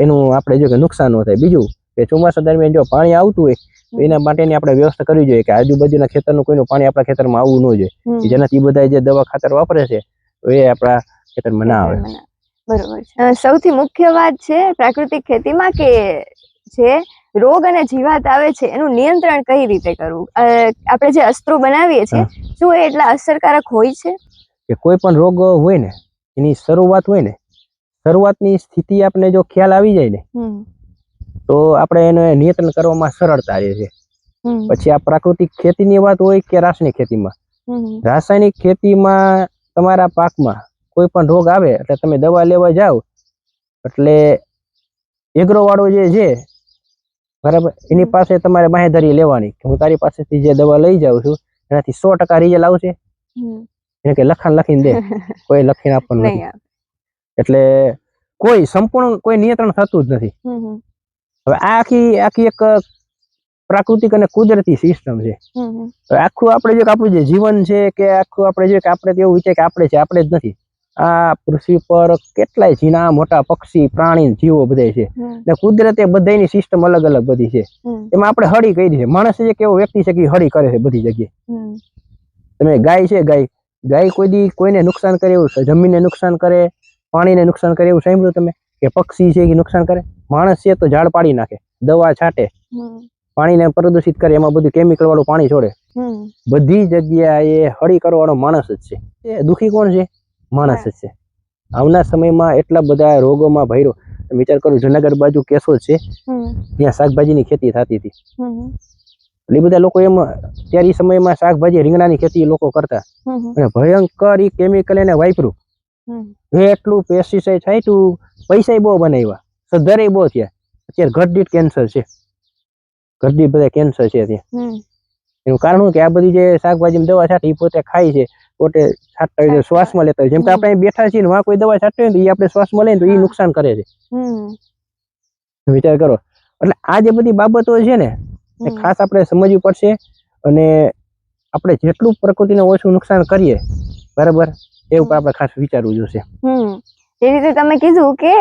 Speaker 1: એનું આપણે જો કે નુકસાન ન થાય. બીજું કે ચોમાસા દરમિયાન જો પાણી આવતું હોય તો એના માટેની આપણે વ્યવસ્થા કરવી જોઈએ કે આજુબાજુના ખેતરનું કોઈનું પાણી આપણા ખેતરમાં આવવું ન જોઈએ, જેનાથી બધા જે દવા ખાતર વાપરે છે તો એ આપણા ખેતરમાં ના આવે.
Speaker 2: બરોબર છે. સૌથી મુખ્ય વાત છે પ્રાકૃતિક ખેતીમાં કે જે રોગ અને જીવાત આવે છે એનું નિયંત્રણ કઈ રીતે કરવું. આપણે જે અસ્ત્રો બનાવીએ છીએ, શું એ એટલા અસરકારક હોય છે?
Speaker 1: કે કોઈ પણ રોગ હોય ને, એની શરૂઆત હોય ને, શરૂઆતની સ્થિતિ આપણે જો ખ્યાલ આવી જાય ને, તો આપણે એને નિયંત્રણ કરવામાં સરળતા રહે છે. પછી આ પ્રાકૃતિક ખેતીની વાત હોય કે રાસાયણિક ખેતીમાં, રાસાયણિક ખેતીમાં તમારા પાકમાં કોઈ પણ રોગ આવે એટલે તમે દવા લેવા જાઓ એટલે એગ્રો વાળો જે છે, બરાબર, એની પાસે તમારે બાહેધરી લેવાની કે હું તારી પાસેથી જે દવા લઈ જાઉં છું એનાથી 100% રિઝલ્ટ આવશે. એને કે લખાણ લખીને દે, કોઈ લખીને આપવાનું નથી. એટલે કોઈ સંપૂર્ણ કોઈ નિયંત્રણ થતું જ નથી. હવે આ આખી એક પ્રાકૃતિક અને કુદરતી સિસ્ટમ છે. આખું આપણે જો આપણું જે જીવન છે કે આખું આપણે જો કે આપણે એવું વિચાર કે આપણે છે, આપણે જ નથી. આ પૃથ્વી પર કેટલાય ઝીણા મોટા પક્ષી, પ્રાણી, જીવો બધા છે, ને કુદરતે બધાની સિસ્ટમ અલગ અલગ બધી છે. એમાં આપણે હળી કરી છે. માણસ એક એવો વ્યક્તિ છે કે હળી કરે છે બધી જગ્યાએ. તમે ગાય છે, ગાય કોઈ દી કોઈને નુકસાન કરે એવું, જમીનને નુકસાન કરે, પાણીને નુકસાન કરે એવું સાંભળ્યું તમે? કે પક્ષી છે કે નુકસાન કરે? માણસ છે તો ઝાડ પાડી નાખે, દવા છાંટે, પાણીને પ્રદૂષિત કરે, એમાં બધું કેમિકલ વાળું પાણી છોડે. બધી જગ્યાએ હળી કરવાનો માણસ જ છે. એ દુખી કોણ છે? માણસ જ છે. આવનાર સમયમાં એટલા બધા રોગોમાં ભર્યો. વિચાર કરું, જુનાગઢ બાજુ કેશોદ છે, ત્યાં શાકભાજીની ખેતી થતી હતી. એટલે બધા લોકો એમ ત્યારે સમયમાં શાકભાજી, રીંગણાની ખેતી લોકો કરતા, અને ભયંકર ઈ કેમિકલ એને વાપર્યું, એટલું પેસ્ટિસાઇડ છાંટ્યું, પૈસા બહુ બનાવ્યા, સદ્ધરે બહુ થયા. અત્યારે ઘરદીઠ કેન્સર છે, ઘરદીઠ બધા કેન્સર છે ત્યાં. એનું કારણ શું કે આ બધી જે શાકભાજી દવા છાંટી પોતે ખાય છે, પોતે છાંટતા હોય, શ્વાસમાં લેતા હોય. જેમ કે આપણે બેઠા છીએ ને વાં કોઈ દવા છાંટતી હોય ને, એ આપણે શ્વાસમાં લઈએ તો એ નુકસાન કરે છે. વિચાર કરો. એટલે આ જે બધી બાબતો છે ને, એ ખાસ આપણે સમજવી પડશે. અને આપણે જેટલું પ્રકૃતિને ઓછું નુકસાન કરીએ, બરાબર, એ ઉપર આપણે ખાસ વિચારવું જોશે.
Speaker 2: એ રીતે તમે કીધું કે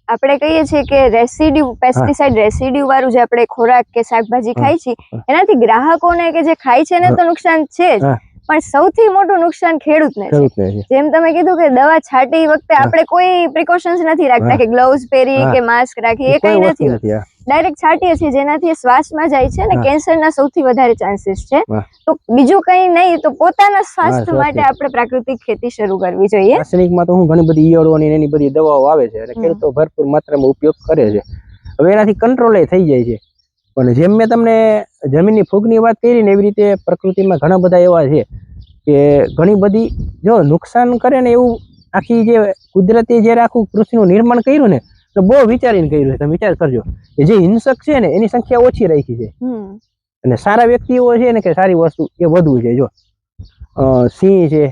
Speaker 2: આપણે કહીએ છીએ કે રેસિડ્યુ, પેસ્ટિસાઇડ રેસિડ્યુ વાળું જે આપણે ખોરાક કે શાકભાજી ખાઈ છીએ, એનાથી ગ્રાહકોને કે જે ખાય છે ને તો નુકસાન છે જ, પણ સૌથી મોટું નુકસાન ખેડૂતને છે. જેમ તમે કીધું કે દવા છાંટી વખતે આપણે કોઈ પ્રિકોશન્સ નથી રાખતા કે ગ્લવ્સ પહેરી કે માસ્ક રાખી, એ કઈ નથી હોતું. ડાયરેક્ટ છાંટીએ છીએ, જેનાથી શ્વાસમાં જાય છે અને કેન્સરના સૌથી વધારે ચાન્સીસ છે. તો બીજું કઈ નહીં, તો પોતાના સ્વાસ્થ્ય માટે આપણે પ્રાકૃતિક ખેતી શરૂ કરવી જોઈએ.
Speaker 1: રાસાયણિકમાં તો હું ઘણી બધી ઈયળોની એની બધી દવાઓ આવે છે અને ખેડૂતો ભરપૂર માત્રામાં ઉપયોગ કરે છે. હવે એનાથી કંટ્રોલ થઈ જાય છે. પણ જેમ મેં તમને જમીનની ફૂગની વાત કરી ને, એવી રીતે પ્રકૃતિમાં ઘણા બધા એવા છે કે ઘણી બધી જો નુકસાન કરે ને, એવું આખી જે કુદરતી જયારે આખું પૃથ્વીનું નિર્માણ કર્યું ને, તો બહુ વિચારીને કર્યું છે. તમે વિચાર કરજો કે જે હિંસક છે ને એની સંખ્યા ઓછી રાખી છે, અને સારા વ્યક્તિઓ છે ને કે સારી વસ્તુ એ વધુ છે. જો સિંહ છે,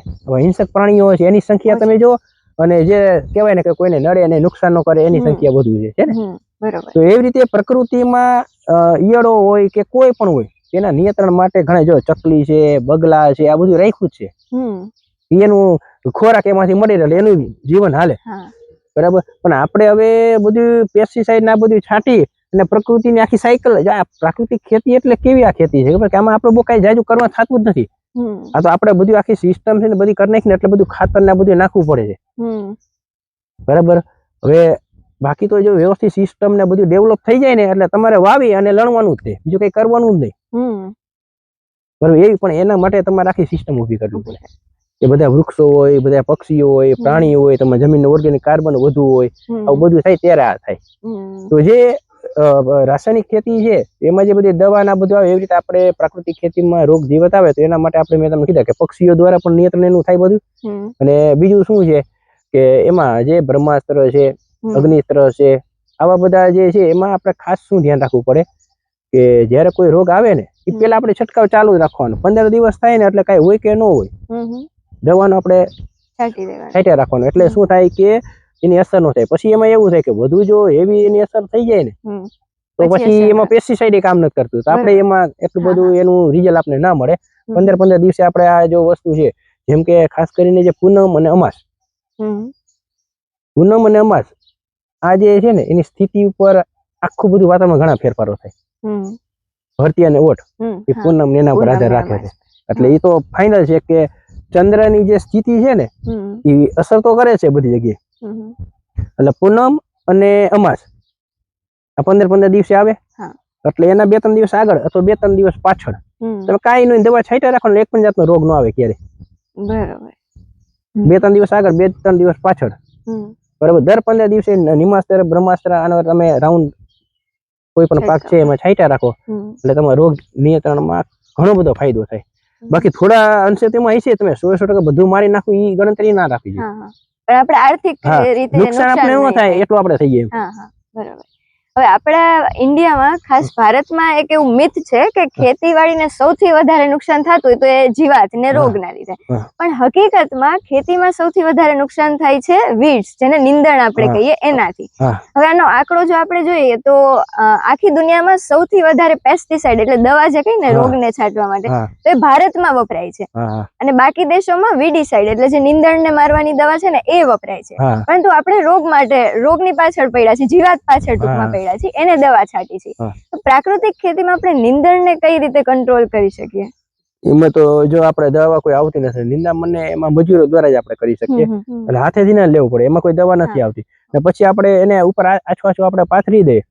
Speaker 1: હિંસક પ્રાણીઓ છે, એની સંખ્યા તમે જો, અને જે કહેવાય ને કે કોઈને નડે અને નુકસાન ન કરે એની સંખ્યા વધુ છે ને. તો એવી રીતે પ્રકૃતિમાં ઈયળો હોય કે કોઈ પણ હોય, તેના નિયંત્રણ માટે ઘણા, જો ચકલી છે, બગલા છે, આ બધું રાખ્યું જ છે. એનું ખોરાક એમાંથી મળી રહે, એનું જીવન હાલે, બરાબર. પણ આપણે હવે બધું પેસ્ટિસાઇડ ના બધું છાંટી અને પ્રકૃતિની આખી સાયકલ, પ્રાકૃતિક ખેતી એટલે કેવી આ ખેતી છે કે આમાં આપણે બહુ કઈ જાજુ કરવા થતું જ નથી. આ તો આપણે બધું આખી સિસ્ટમ છે ને બધી કરી નાખીને એટલે બધું ખાતર ને બધું નાખવું પડે છે, બરાબર. હવે બાકી તો જો વ્યવસ્થિત સિસ્ટમ ને બધું ડેવલપ થઈ જાય ને, એટલે તમારે વાવી અને લણવાનું જ છે, બીજું કઈ કરવાનું જ નહીં, બરાબર. એવી પણ એના માટે તમારે આખી સિસ્ટમ ઊભી કરવી પડે. એ બધા વૃક્ષો હોય, બધા પક્ષીઓ હોય, પ્રાણીઓ હોય, તમારે જમીનનું ઓર્ગેનિક કાર્બન વધુ હોય, આવું બધું થાય ત્યારે આ થાય. તો જે રાસાયણિક ખેતી છે એમાં જે બધી દવા ના બધું આવે, એવી રીતે આપણે પ્રાકૃતિક ખેતીમાં રોગ જીવત આવે તો એના માટે આપણે મેં તમને કીધા કે પક્ષીઓ દ્વારા પણ નિયંત્રણ એનું થાય બધું. અને બીજું શું છે કે એમાં જે બ્રહ્માસ્ત્ર છે, અગ્નિસ્ત્ર છે, આવા બધા જે છે એમાં આપણે ખાસ શું ધ્યાન રાખવું પડે કે જયારે કોઈ રોગ આવે ને એ પેલા આપણે છંટકાવ ચાલુ જ રાખવાનો. 15 દિવસ થાય ને એટલે કઈ હોય કે ન હોય, દવાનો આપણે છાંટ્યા રાખવાનો. એટલે શું થાય કે એની અસર ન થાય. પછી એમાં એવું થાય કે વધુ જો હેવી એની અસર થઈ જાય ને તો પછી એમાં પેસ્ટિસાઇડ કામ નથી કરતું, તો આપણે એમાં એટલું બધું એનું રિઝલ્ટ આપણે ના મળે. 15 દિવસે આપણે આ જો વસ્તુ છે, જેમ કે ખાસ કરીને જે પૂનમ અને અમાસ, પૂનમ અને અમાસ આ જે છે ને એની સ્થિતિ ઉપર આખું બધું વાતાવરણ ઘણા ફેરફારો થાય. ભરતી અને ઓઠ એ પૂનમ એના ઉપર આધાર રાખે છે. એટલે એ તો ફાઇનલ છે કે ચંદ્રની જે સ્થિતિ છે ને એ અસર તો કરે છે બધી જગ્યાએ. એટલે પૂનમ અને અમાસ આ 15 દિવસે આવે, એટલે એના 2-3 દિવસ આગળ અથવા 2-3 દિવસ પાછળ તમે કાંઈ નહીં દવા છાંટ્યા રાખો ને એક પણ જાતનો રોગ ન આવે ક્યારે.
Speaker 2: બરાબર.
Speaker 1: 2-3 દિવસ આગળ, 2-3 દિવસ પાછળ, બરાબર. દર 15 દિવસે નિમાસ્ત્ર, બ્રહ્માસ્ત્ર આનો તમે રાઉન્ડ કોઈ પણ પાક છે એમાં છાંટ્યા રાખો એટલે તમારા રોગ નિયંત્રણમાં ઘણો બધો ફાયદો થાય. બાકી થોડા અંશે તેમાં હશે, તમે 100% બધું મારી નાખવું એ ગણતરી ના રાખવી જોઈએ.
Speaker 2: પણ આપણે આર્થિક રીતે
Speaker 1: નુકસાન આપણે ન થાય એટલું આપણે થઈ જાય.
Speaker 2: બરાબર. હવે આપણા ઇન્ડિયામાં, ખાસ ભારતમાં એક એવું મિથ છે કે ખેતીવાડીને સૌથી વધારે નુકસાન થતું હોય તો એ જીવાત ને રોગના લીધે. પણ હકીકતમાં ખેતીમાં સૌથી વધારે નુકસાન થાય છે વીડ્સ, જેને નીંદણ આપણે કહીએ, એનાથી. હવે આનો આંકડો જો આપણે જોઈએ તો આખી દુનિયામાં સૌથી વધારે પેસ્ટિસાઇડ એટલે દવા જે કહીને રોગને છાંટવા માટે તો એ ભારતમાં વપરાય છે. અને બાકી દેશોમાં વીડીસાઇડ એટલે જે નીંદણને મારવાની દવા છે ને એ વપરાય છે. પરંતુ આપણે રોગ માટે, રોગની પાછળ પડ્યા છે, જીવાત પાછળ ટૂંકમાં પડ્યા છે, એને દવા છાંટી છે. તો પ્રાકૃતિક ખેતીમાં આપણે નીંદણને કઈ રીતે કંટ્રોલ કરી શકીએ?
Speaker 1: એમાં તો જો આપણે દવા કોઈ આવતી નથી, નિંદામણને એમાં મજૂરો દ્વારા જ આપણે કરી શકીએ. એટલે હાથેથી ના લેવું પડે, એમાં કોઈ દવા નથી આવતી. ને પછી આપણે એને ઉપર આછો આપણે પાથરી દઈએ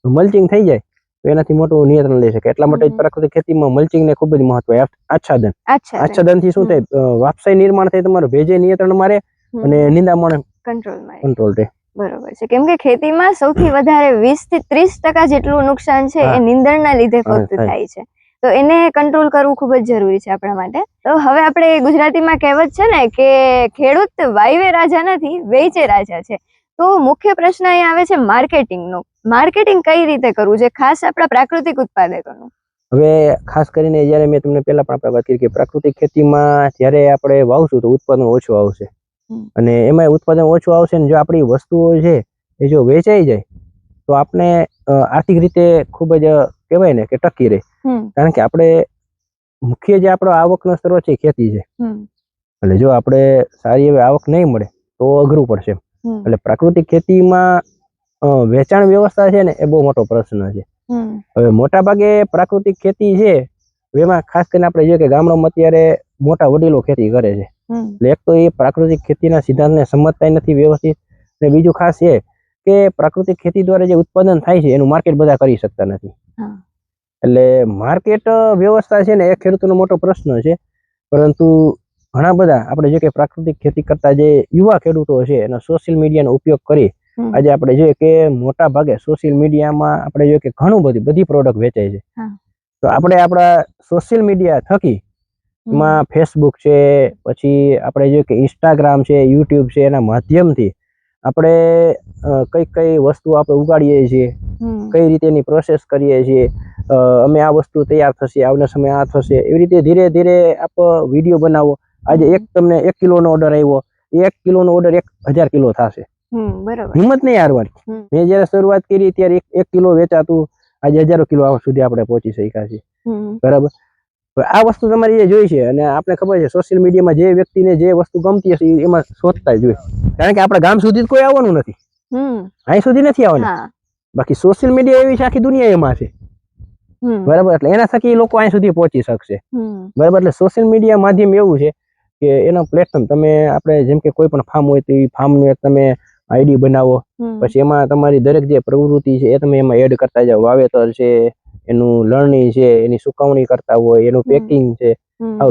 Speaker 1: તો મલ્ચિંગ થઈ જાય તો એનાથી મોટું નિયંત્રણ લઈ શકે. એટલા માટે પ્રાકૃતિક ખેતીમાં મલ્ચિંગ ને ખૂબ જ મહત્વ. આચ્છાદન થી શું થાય, વાપસાઈ નિર્માણ થાય, તમારું ભેજે નિયંત્રણ મારે અને નિંદામણ કંટ્રોલ રહે.
Speaker 2: બરોબર છે. કેમ કે ખેતીમાં સૌથી વધારે 20 થી 30% જેટલું નુકસાન છે એ નીંદણના લીધે ફક્ત થાય છે. તો એને કંટ્રોલ કરવું ખૂબ જ જરૂરી છે આપણા માટે. તો હવે આપણે ગુજરાતીમાં કહેવત છે ને કે ખેડૂત વાયવે રાજા નથી, વેચે રાજા છે. તો મુખ્ય પ્રશ્ન અહીં આવે છે માર્કેટિંગનો. માર્કેટિંગ કઈ રીતે કરવું છે, ખાસ આપણા પ્રાકૃતિક ઉત્પાદકોનું?
Speaker 1: હવે ખાસ કરીને જયારે મેં તમને પહેલા પણ આપણે વાત કરી કે પ્રાકૃતિક ખેતીમાં જયારે આપણે વાવશું તો ઉત્પાદન ઓછું આવશે. અને એમાં ઉત્પાદન ઓછું આવશે ને જો આપણી વસ્તુઓ છે એ જો વેચાઈ જાય તો આપણે આર્થિક રીતે ખૂબ જ કહેવાય ને કે ટકી રહે. કારણ કે આપણે મુખ્ય જે આપણો આવકનો સ્ત્રોત છે ખેતી છે. એટલે જો આપણે સારી એવી આવક નહીં મળે તો અઘરું પડશે. એટલે પ્રાકૃતિક ખેતીમાં વેચાણ વ્યવસ્થા છે ને એ બહુ મોટો પ્રશ્ન છે. હવે મોટા ભાગે પ્રાકૃતિક ખેતી છે એમાં ખાસ કરીને આપણે જોઈએ કે ગામડામાં અત્યારે મોટા વડીલો ખેતી કરે છે. એટલે એક તો એ પ્રાકૃતિક ખેતીના સિદ્ધાંતને સમજતા નથી વ્યવસ્થિત, અને બીજું ખાસ એ કે પ્રાકૃતિક ખેતી દ્વારા જે ઉત્પાદન થાય છે એનું માર્કેટ બધા કરી શકતા નથી. એટલે માર્કેટ વ્યવસ્થા છે ને એ ખેડૂતોનો મોટો પ્રશ્ન છે. પરંતુ ઘણા બધા આપણે જોઈએ કે પ્રાકૃતિક ખેતી કરતા જે યુવા ખેડૂતો છે એનો સોશિયલ મીડિયાનો ઉપયોગ કરી આજે આપણે જોઈએ કે મોટા ભાગે સોશિયલ મીડિયામાં આપણે જોઈએ કે ઘણું બધી પ્રોડક્ટ વેચાય છે. તો આપણે આપણા સોશિયલ મીડિયા થકી એમાં ફેસબુક છે, પછી આપણે જોઈએ કે ઇન્સ્ટાગ્રામ છે, યુટ્યુબ છે, એના માધ્યમથી આપણે કઈ વસ્તુ આપણે ઉગાડીએ છીએ, કઈ રીતે એની પ્રોસેસ કરીએ છીએ, અમે આ વસ્તુ તૈયાર થશે, આવના સમય આ થશે, એવી રીતે ધીરે ધીરે આપ વિડીયો બનાવો. આજે તમને 1 કિલોનો ઓર્ડર આવ્યો, 1 કિલોનો ઓર્ડર 1000 કિલો થશે. હિંમત નહીં હારવાની. મેં જયારે શરૂઆત કરી ત્યારે 1 કિલો વેચાતું, આજે હજારો કિલો સુધી આપણે પહોંચી શક્યા છીએ. બરાબર. આ વસ્તુ તમારી જે જોઈ છે અને આપણે ખબર છે સોશિયલ મીડિયામાં જે વ્યક્તિને જે વસ્તુ ગમતી હશે એમાં શોધતા જ હોય. કારણ કે આપણા ગામ સુધી કોઈ આવવાનું નથી, અહીં સુધી નથી આવવાનું. બાકી સોશિયલ મીડિયા એવી છે આખી દુનિયા એમાં છે. બરાબર. એટલે એના થકી લોકો અહીં સુધી પહોંચી શકશે. બરાબર. એટલે સોશિયલ મીડિયા માધ્યમ એવું છે કે એનો પ્લેટફોર્મ તમે આપણે જેમ કે કોઈ પણ ફાર્મ હોય તો એ ફાર્મનું એક તમે આઈડી બનાવો, પછી એમાં તમારી દરેક જે પ્રવૃત્તિ છે એ તમે એમાં એડ કરતા જાઓ. વાવેતર છે, એનું લણણી છે, એની સુકવણી કરતા હોય, એનું પેકિંગ છે,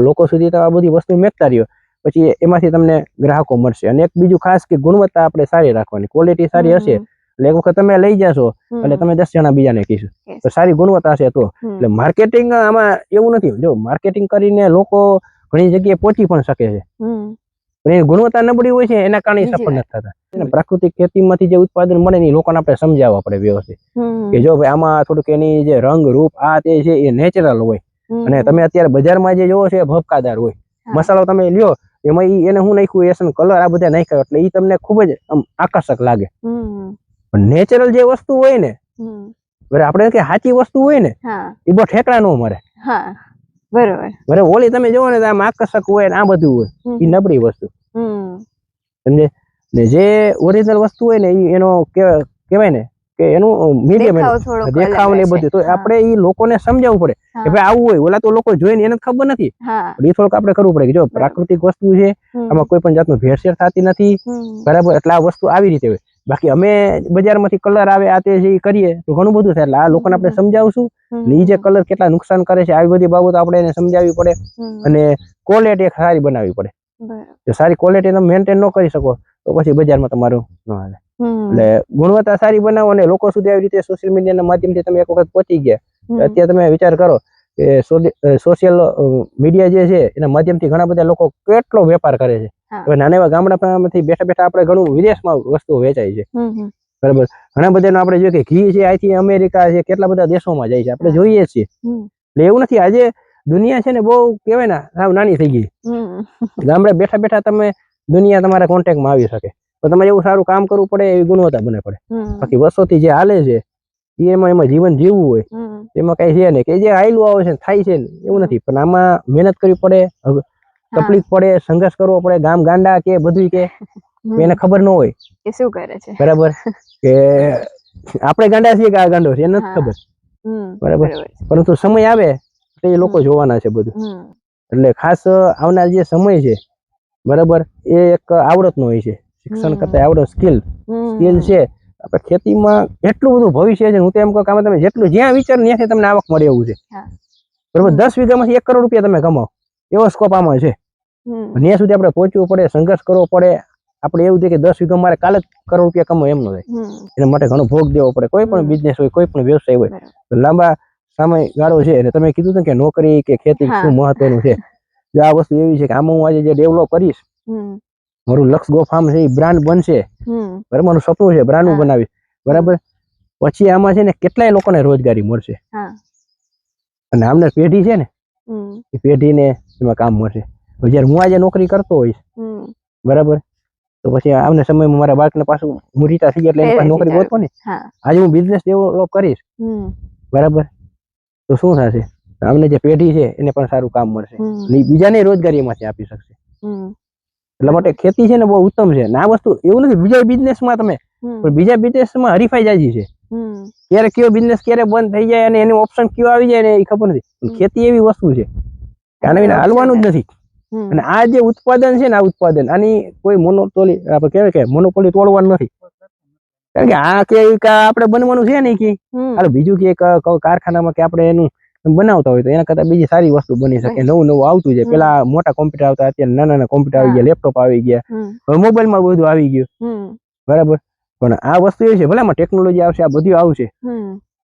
Speaker 1: લોકો સુધી તો આ બધી વસ્તુ મેકતા રહ્યો. પછી એમાંથી તમને ગ્રાહકો મળશે. અને એક બીજું ખાસ કે ગુણવત્તા આપણે સારી રાખવાની, ક્વોલિટી સારી હશે એટલે એક વખત તમે લઈ જશો એટલે તમે 10 જણા બીજાને કહીશું તો સારી ગુણવત્તા હશે તો. એટલે માર્કેટિંગ આમાં એવું નથી, જો માર્કેટિંગ કરીને લોકો ઘણી જગ્યાએ પહોંચી પણ શકે છે, પણ એ ગુણવત્તા નબળી હોય છે એના કારણે સફળ નથી થતા. પ્રાકૃતિક ખેતીમાંથી જે ઉત્પાદન મળે ને એ લોકોને આપણે સમજાવવા પડે વ્યવસ્થિત કે જો ભાઈ આમાં થોડુંક એની જે રંગ રૂપ આ તે છે એ નેચરલ હોય, અને તમે અત્યારે બજારમાં જે જોવો છો એ ભપકાદાર હોય. મસાલો તમે લ્યો એમાં એને હું નાખ્યું એસન કલર આ બધા નાખ્યા એટલે એ તમને ખૂબ જ આકર્ષક લાગે. પણ નેચરલ જે વસ્તુ હોય ને, આપણે કે સાચી વસ્તુ હોય ને એ બહુ ઠેકડા ન મરે. બરાબર, ઓલી તમે જોવો ને આમ આકર્ષક હોય ને આ બધું હોય, એ નબળી વસ્તુ સમજે. ને જે ઓરિજિનલ વસ્તુ હોય ને એ એનો કહેવાય ને કે એનું મીડિયમ દેખાવ ને બધું, તો આપણે એ લોકોને સમજાવવું પડે કે ભાઈ આવું હોય. ઓલા તો લોકો જોઈને એને ખબર નથી, એ થોડુંક આપણે કરવું પડે કે જો પ્રાકૃતિક વસ્તુ છે આમાં કોઈ પણ જાતનું ભેળસેળ થતી નથી, બરાબર, એટલે આ વસ્તુ આવી રીતે હોય. બાકી અમે બજારમાંથી કલર આવે આ તે જે કરીએ તો ઘણું બધું થાય, એટલે આ લોકોને આપણે સમજાવશું ને એ જે કલર કેટલા નુકસાન કરે છે આવી બધી બાબતો આપણે એને સમજાવવી પડે. અને ક્વોલિટી સારી બનાવવી પડે. જો સારી ક્વોલિટી તમે મેન્ટેન ન કરી શકો તો પછી બજારમાં તમારું ન હાલે. એટલે ગુણવત્તા સારી બનાવો અને લોકો સુધી આવી રીતે સોશિયલ મીડિયાના માધ્યમથી તમે એક વખત પહોંચી ગયા. અત્યારે તમે વિચાર કરો કે સોશિયલ મીડિયા જે છે એના માધ્યમથી ઘણા બધા લોકો કેટલો વેપાર કરે છે. હવે નાના એવા ગામડામાંથી બેઠા બેઠા આપણે ઘણું વિદેશમાં વસ્તુઓ વેચાય છે, બરાબર. ઘણા બધા આપણે જોઈએ કે ઘી છે અહીંથી અમેરિકા છે કેટલા બધા દેશોમાં જાય છે, આપણે જોઈએ છીએ. એટલે એવું નથી, આજે દુનિયા છે ને બહુ કહેવાય ને સાવ નાની થઈ ગઈ. ગામડે બેઠા બેઠા તમે દુનિયા તમારા કોન્ટેક્ટમાં આવી શકે, તો તમારે એવું સારું કામ કરવું પડે, એવી ગુણવત્તા બને પડે. બાકી વર્ષોથી જે હાલે છે એમાં જીવન જીવવું હોય એમાં કઈ છે નહીં કે જે હાયલું આવે છે થાય છે ને એવું નથી, પણ આમાં મહેનત કરવી પડે, તકલીફ પડે, સંઘર્ષ કરવો પડે. ગામ ગાંડા કે બધું કે એને ખબર ન હોય
Speaker 2: કે શું કરે છે,
Speaker 1: બરાબર, કે આપણે ગાંડા છીએ કે આ ગાંડો છે એને નથી ખબર, બરાબર. પરંતુ સમય આવે તો એ લોકો જોવાના છે બધું. એટલે ખાસ આવનાર જે સમય છે, બરાબર, એ એક આવડતનો હોય છે. શિક્ષણ કરતા આવડત સ્કિલ છે. આપણે ખેતીમાં એટલું બધું ભવિષ્ય છે, હું તો એમ કહું કે તમે જેટલું જ્યાં વિચાર ત્યાંથી તમને આવક મળે એવું છે, બરાબર. 10 વીઘામાંથી 1 કરોડ રૂપિયા તમે કમાઓ એવો સ્કોપ આમાં છે. ત્યાં સુધી આપણે પહોંચવું પડે, સંઘર્ષ કરવો પડે. આપણે એવું છે કે 10 વીઘા મારે કાલે જ કરોડ રૂપિયા કમાવો એમ ન થાય, એના માટે ઘણો ભોગ દેવો પડે. કોઈ પણ બિઝનેસ હોય, કોઈ પણ વ્યવસાય હોય, તો લાંબા સમય ગાળો છે. અને તમે કીધું ને કે નોકરી કે ખેતી શું મહત્વનું છે, જો આ વસ્તુ એવી છે કે આમાં હું આજે જે ડેવલપ કરીશ, મારું લક્ષ ગો ફાર્મ છે એ બ્રાન્ડ બનશે, બરાબર, મારું સપનું છે બ્રાન્ડ બનાવીશ, બરાબર. પછી આમાં છે ને કેટલાય લોકોને રોજગારી મળશે, અને આમને પેઢી છે ને એ પેઢીને એમાં કામ મળશે. જયારે હું આજે નોકરી કરતો હોઈશ, બરાબર, તો પછી આવનાર સમયમાં મારા બાળકને પાછું હું રીટા થઈ ગયા એટલે એની પાસે નોકરી ગોતવો ને. આજે હું બિઝનેસ ડેવલપ કરીશ, બરાબર, તો શું થશે, આમને જે પેઢી છે એને પણ સારું કામ મળશે, બીજાને રોજગારી એમાંથી આપી શકશે. એટલા માટે ખેતી છે ને બહુ ઉત્તમ છે. ને આ વસ્તુ એવું નથી બીજા બિઝનેસમાં તમે, પણ બીજા બિઝનેસમાં હરીફાઈ જાજી છે. ક્યારે કયો બિઝનેસ ક્યારે બંધ થઈ જાય અને એનું ઓપ્શન કયો આવી જાય ને એ ખબર નથી. ખેતી એવી વસ્તુ છે કે આને વિના હાલવાનું જ નથી. અને આ જે ઉત્પાદન છે ને, આ ઉત્પાદન આની કોઈ મોનોપોલી આપણે કહેવાય કે મોનોપોલી તોડવાનું નથી, કારણ કે આ કે આપણે બનવાનું છે નહીં કે હાલો બીજું કે કારખાનામાં કે આપણે એનું બનાવતા હોય તો એના કરતા બીજી સારી વસ્તુ બની શકે. નવું નવું આવતું છે. પેલા મોટા કોમ્પ્યુટર આવતા, અત્યારે નાના નાના કોમ્પ્યુટર આવી ગયા, લેપટોપ આવી ગયા, હવે મોબાઈલમાં બધું આવી ગયું, બરાબર. પણ આ વસ્તુ એ છે ભલે આમાં ટેકનોલોજી આવશે, આ બધું આવશે,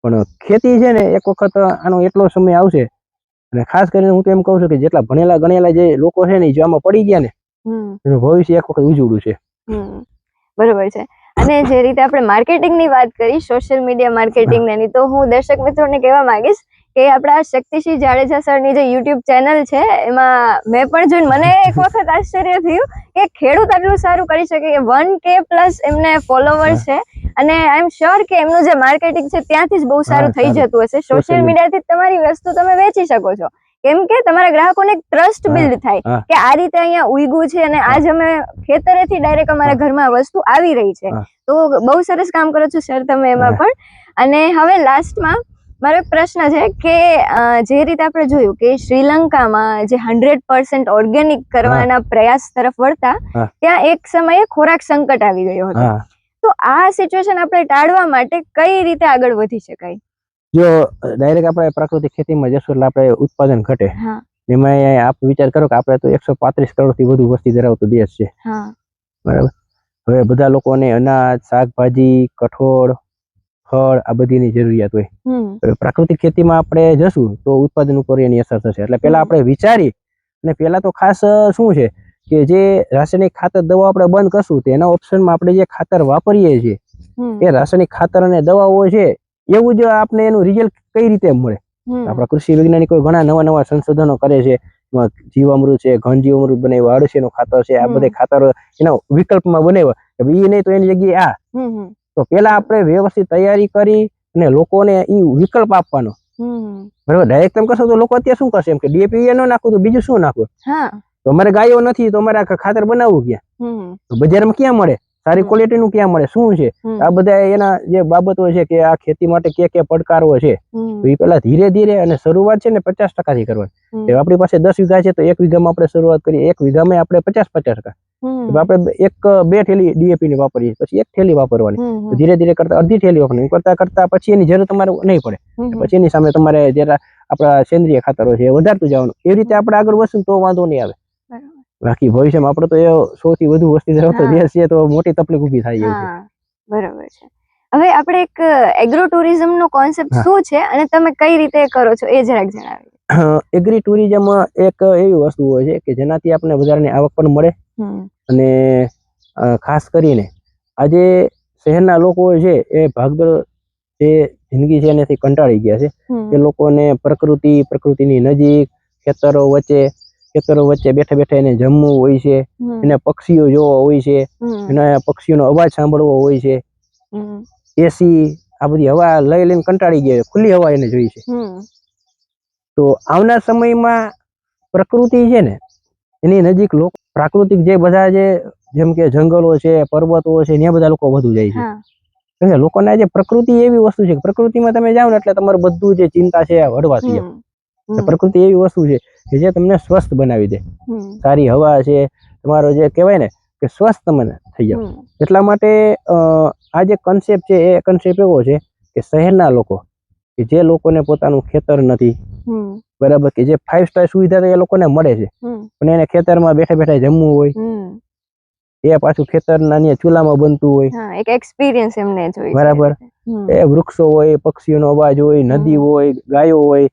Speaker 1: પણ ખેતી છે ને એક વખત આનો એટલો સમય આવશે. અને ખાસ કરીને હું તો એમ કહું છું કે જેટલા ભણેલા ગણેલા જે લોકો છે ને, જો આમાં પડી ગયા ને એનું ભવિષ્ય એક વખત ઉજળું છે.
Speaker 2: બરોબર છે. અને જે રીતે આપણે માર્કેટિંગ ની વાત કરી, સોશિયલ મીડિયા માર્કેટિંગ ની, તો હું દર્શક મિત્રોને કહેવા માંગીશ કે આપણા શક્તિસિંહ જાડેજા સરની જે યુટ્યુબ ચેનલ છે એમાં મેં પણ જોઈને મને એક વખત આશ્ચર્ય થયું કે ખેડૂત આટલું સારું કરી શકે કે 1K+ એમને ફોલોવર્સ છે, અને આઈ એમ શ્યોર કે એમનું જે માર્કેટિંગ છે ત્યાંથી જ બહુ સારું થઈ જતું હશે. સોશિયલ મીડિયાથી તમારી વસ્તુ તમે વેચી શકો છો, કેમ કે તમારા ગ્રાહકોને એક ટ્રસ્ટ બિલ્ડ થાય કે આ રીતે અહીંયા ઉઈગું છે અને આજ અમે ખેતરેથી ડાયરેક્ટ અમારા ઘરમાં વસ્તુ આવી રહી છે. તો બહુ સરસ કામ કરો છો સર તમે એમાં પણ. અને હવે લાસ્ટમાં મારો એક પ્રશ્ન છે કે જે રીતે આપણે જોયું કે શ્રીલંકામાં જે 100% ઓર્ગેનિક કરવાના પ્રયાસ તરફ વળતા, ત્યાં એક સમયે ખોરાક સંકટ આવી ગયો હતો. તો આ સિચ્યુએશન આપણે ટાળવા માટે કઈ રીતે આગળ વધી શકાય?
Speaker 1: જો ડાયરેક્ટ આપણે પ્રાકૃતિક ખેતીમાં જશું એટલે આપણે ઉત્પાદન ઘટે, એમાં આપ વિચાર કરો કે આપણે તો 135 કરોડથી વધુ વસ્તી ધરાવતો દેશ છે,
Speaker 2: હા
Speaker 1: બરાબર. હવે બધા લોકોને અનાજ, શાકભાજી, કઠોળ, ફળ આ બધીની જરૂરિયાત હોય. હવે પ્રાકૃતિક ખેતીમાં આપણે જશું તો ઉત્પાદન ઉપર એની અસર થશે. એટલે પહેલા આપણે વિચારી અને પહેલા તો ખાસ શું છે કે જે રાસાયણિક ખાતર દવા આપણે બંધ કરશું તો એના ઓપ્શનમાં આપણે જે ખાતર વાપરીએ છીએ એ રાસાયણિક ખાતર અને દવાઓ છે એવું જ આપણે એનું રિઝલ્ટ કઈ રીતે મળે. આપણા કૃષિ વૈજ્ઞાનિકો ઘણા નવા સંશોધનો કરે છે. જીવામૃત છે, ઘન જીવામૃત બનાવ્યું, અળસીનું ખાતર છે, આ બધા ખાતર એના વિકલ્પમાં બનાવ્યા. એ નહીં તો એની જગ્યાએ તો પેલા આપણે વ્યવસ્થિત તૈયારી કરી અને લોકોને એ વિકલ્પ આપવાનો. બરાબર. ડાયરેક્ટ તમે કરશો તો લોકો અત્યારે શું કરશે એમ કે ડીએપી ન નાખવું તો બીજું શું નાખવું. તો અમારે ગાયો નથી તો અમારે ખાતર બનાવવું ક્યાં? તો બજારમાં ક્યાં મળે? સારી ક્વોલિટી નું ક્યાં મળે? શું છે આ બધા એના જે બાબતો છે કે આ ખેતી માટે કે પડકારો છે તો એ પેલા ધીરે ધીરે અને શરૂઆત છે ને 50% થી કરવાની. આપણી પાસે 10 વીઘા છે તો 1 વીઘામાં આપણે શરૂઆત કરીએ, 1 વીઘામાં આપણે 50%. આપણે 2 થેલી ડીએપી ની વાપરીએ, પછી 1 થેલી વાપરવાની, ધીરે ધીરે કરતા અડધી થેલી વાપરવાની, કરતા કરતા પછી એની જરૂર તમારે નહીં પડે. પછી એની સામે તમારે જરા આપણા સેન્દ્રિય ખાતરો છે વધારતું જવાનું. એ રીતે આપણે આગળ વધશું તો વાંધો નહીં આવે. બાકી ભવિષ્યમાં આપણે તો એ સૌથી વધુ વસ્તી ધરાવતો દેશ છે તો મોટી તકલીફ ઊભી થાય એવું છે.
Speaker 2: બરાબર છે. હવે આપણે એક એગ્રો ટુરિઝમ નો કોન્સેપ્ટ શું છે અને તમે કઈ રીતે કરો છો એ જરાક જણાવો.
Speaker 1: એગ્રી ટુરિઝમ એક એવી વસ્તુ હોય છે કે જેનાથી આપણે વધારાની આવક પણ મળે અને ખાસ કરીને આજે શહેરના લોકો છે એ ભાગદોડ જે જિંદગી છે એનાથી કંટાળી ગયા છે. એ લોકોને પ્રકૃતિની નજીક ખેતરો વચ્ચે બેઠા બેઠા એને જમવું હોય છે, એને પક્ષીઓ જોવા હોય છે, એના પક્ષીઓનો અવાજ સાંભળવો હોય છે, એસી આ બધી હવા લઈ લઈને કંટાળી ગયા, ખુલ્લી હવા એને જોઈ છે. તો આવનાર સમયમાં પ્રકૃતિ છે ને એની નજીક લોકો પ્રાકૃતિક જે બધા જેમ કે જંગલો છે, પર્વતો છે, ત્યાં બધા લોકો વધુ જાય છે. લોકોને આજે પ્રકૃતિ એવી વસ્તુ છે કે પ્રકૃતિમાં તમે જાઓ ને એટલે તમારું બધું જે ચિંતા છે હળવા થઈ જાય. પ્રકૃતિ એવી વસ્તુ છે કે જે તમને સ્વસ્થ બનાવી દે. સારી હવા છે, તમારો જે કહેવાય ને કે સ્વસ્થ તમને થઈ જાવ. એટલા માટે આ જે કન્સેપ્ટ છે એ કન્સેપ્ટ એવો છે કે શહેરના લોકો કે જે લોકોને પોતાનું ખેતર નથી, બરાબર, કે જે 5 સ્ટાર સુવિધા એ લોકોને મળે છે પણ એને ખેતરમાં બેઠા બેઠા જમવું હોય, એ પાછું ખેતરના ચૂલામાં બનતું હોય,
Speaker 2: એક એક્સપિરિયન્સ એમને જોઈ,
Speaker 1: બરાબર. એ વૃક્ષો હોય, પક્ષીઓનો અવાજ હોય, નદી હોય, ગાયો હોય,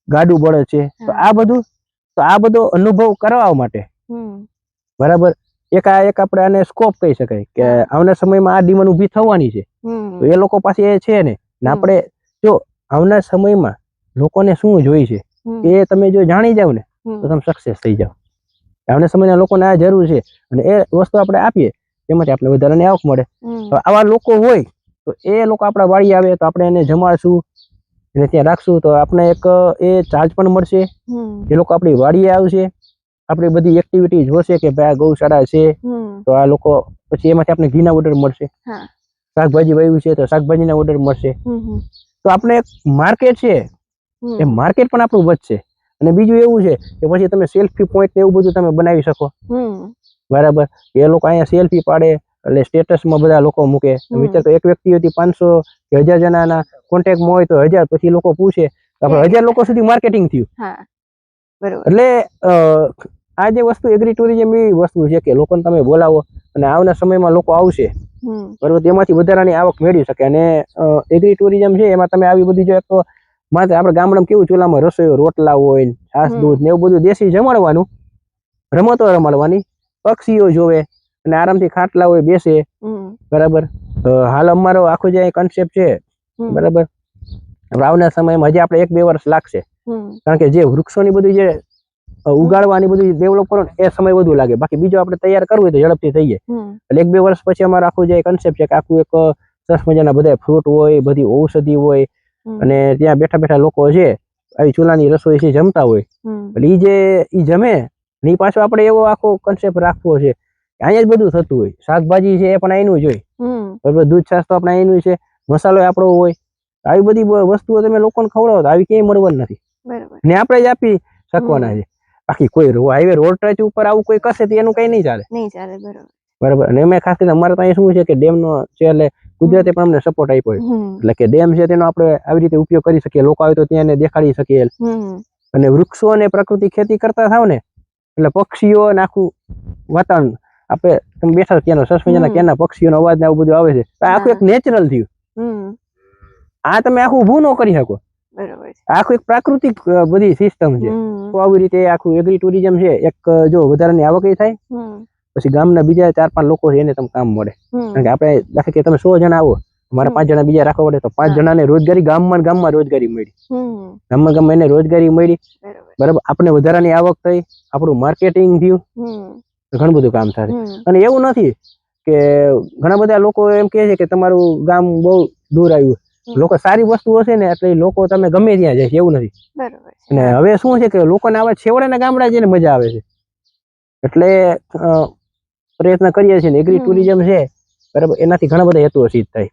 Speaker 1: ગાડું બળે છે. તો આ બધો અનુભવ કરવા માટે, બરાબર, એક આપણે આને સ્કોપ કહી શકાય કે આવનાર સમયમાં આ ડિમાન્ડ ઊભી થવાની છે. તો એ લોકો પાસે એ છે ને આપણે જો આવનાર સમયમાં લોકોને શું જોઈ છે એ તમે જો જાણી જાવ ને તો તમે સક્સેસ થઈ જાવ. આવનાર સમયના લોકોને આ જરૂર છે અને એ વસ્તુ આપણે આપીએ તેમાંથી આપણે વધારાની આવક મળે. આવા લોકો હોય તો એ લોકો આપણા વાડી આવે તો આપણે એને જમાડશું, એને ત્યાં રાખશું તો આપણે એક એ ચાર્જ પણ મળશે. એ લોકો આપણી વાડીએ આવશે, આપણી બધી એક્ટિવિટી જોશે કે ભાઈ આ ગૌશાળા છે તો આ લોકો પછી એમાંથી આપણે ઘીના ઓર્ડર મળશે, શાકભાજી વાવ્યું છે તો શાકભાજીના ઓર્ડર મળશે. તો આપણે એક માર્કેટ છે એ માર્કેટ પણ આપણું વધશે. અને બીજું એવું છે કે પછી તમે સેલ્ફી પોઈન્ટ એવું બધું તમે બનાવી શકો, બરાબર. એ લોકો અહીંયા સેલ્ફી પાડે એટલે સ્ટેટસમાં બધા લોકો મૂકે. વિચાર તો એક વ્યક્તિથી 500 કે 1000 જણાના કોન્ટેક્ટમાં હોય તો 1000, પછી લોકો પૂછે તો આપણે 1000 લોકો સુધી માર્કેટિંગ થયું. એટલે આ જે વસ્તુ એગ્રી ટુરિઝમ એવી વસ્તુ છે કે લોકોને તમે બોલાવો અને આવનાર સમયમાં લોકો આવશે, બરોબર, તેમાંથી વધારાની આવક મેળવી શકે. અને એગ્રી ટુરિઝમ છે એમાં તમે આવી બધી જો એક તો માત્ર આપણે ગામડામાં કેવું ચૂલામાં રસોઈ, રોટલા હોય, છાસ દૂધ ને એવું બધું દેશી જમાડવાનું, રમતો રમાડવાની, પક્ષીઓ જોવે અને આરામથી ખાટલા હોય બેસે, બરાબર. હાલ અમારો આખો જે કન્સેપ્ટ છે, બરાબર, આવનાર સમયમાં હજી આપણે 1-2 વર્ષ લાગશે કારણ કે જે વૃક્ષોની બધી જે ઉગાડવાની બધી ડેવલપ કરો ને એ સમય વધુ લાગે. બાકી બીજો આપણે તૈયાર કરવું હોય તો ઝડપથી થઈ જાય. એટલે 1-2 વર્ષ પછી અમારો આખું જે કન્સેપ્ટ છે કે આખું એક સરસ મજાના બધા ફ્રૂટ હોય, બધી ઔષધિ હોય અને ત્યાં બેઠા બેઠા લોકો છે આવી ચૂલાની રસોઈ છે જમતા હોય. એટલે ઈ જમે ને પાછો આપણે એવો આખો કન્સેપ્ટ રાખવો છે અહીંયા જ બધું થતું હોય. શાકભાજી છે એ પણ અહીંનું જ હોય, બરાબર, દૂધ છાશ તો આપણે અહીંનું છે, મસાલો આપણો હોય. આવી બધી વસ્તુઓ તમે લોકોને ખવડાવો તો આવી ક્યાંય મળવાની નથી ને આપણે જ આપી શકવાના છે. બાકી કોઈ હાઈવે રોડ ટચ ઉપર આવું કોઈ કરશે તો એનું કઈ નહીં ચાલે, બરાબર. અને એમાં ખાસ કરીને અમારે ત્યાં શું છે કે ડેમ નો છે એટલે કુદરતે પણ અમને સપોર્ટ આપ્યો એટલે કે ડેમ છે તેનો આપણે આવી રીતે ઉપયોગ કરી શકીએ, લોકો આવે તો ત્યાં દેખાડી શકીએ, અને વૃક્ષો અને પ્રકૃતિ ખેતી કરતા થાવ ને એટલે પક્ષીઓ અને આખું વાતાવરણ આપણે તમે બેઠા ત્યાંનો સરસ મજાના ક્યાંના પક્ષીઓનો અવાજ ને આવું બધું આવે છે તો આખું એક નેચરલ થયું. આ તમે આખું ઊભું ન કરી શકો.
Speaker 2: બરોબર છે.
Speaker 1: આખું એક પ્રાકૃતિક બધી સિસ્ટમ છે. તો આવી રીતે આખું એગ્રી ટુરિઝમ છે એક જો વધારાની આવક થાય પછી ગામના બીજા 4-5 લોકો છે એને તમે કામ મળે. કારણ કે આપણે દાખલા કે તમે 100 જણા આવો મારે 5 જણા બીજા રાખવા પડે તો 5 જણાને રોજગારી ગામમાં રોજગારી મળી. ગામમાં એને રોજગારી મળી. બરાબર આપણે વધારાની આવક થઈ આપણું માર્કેટિંગ થયું ઘણું બધું કામ થાય. અને એવું નથી કે ઘણા બધા લોકો એમ કહે છે કે તમારું ગામ બહુ દૂર આવ્યું. લોકો સારી વસ્તુ હશે ને એટલે લોકો તમે ગમે ત્યાં જાય એવું નથી. અને હવે શું છે કે લોકોને આવા છેવાડાના ગામડા જઈને મજા આવે છે એટલે પ્રયત્ન કરીએ છીએ ને એગ્રી ટુરિઝમ છે બરાબર એનાથી ઘણા બધા હેતુઓ સિદ્ધ થાય.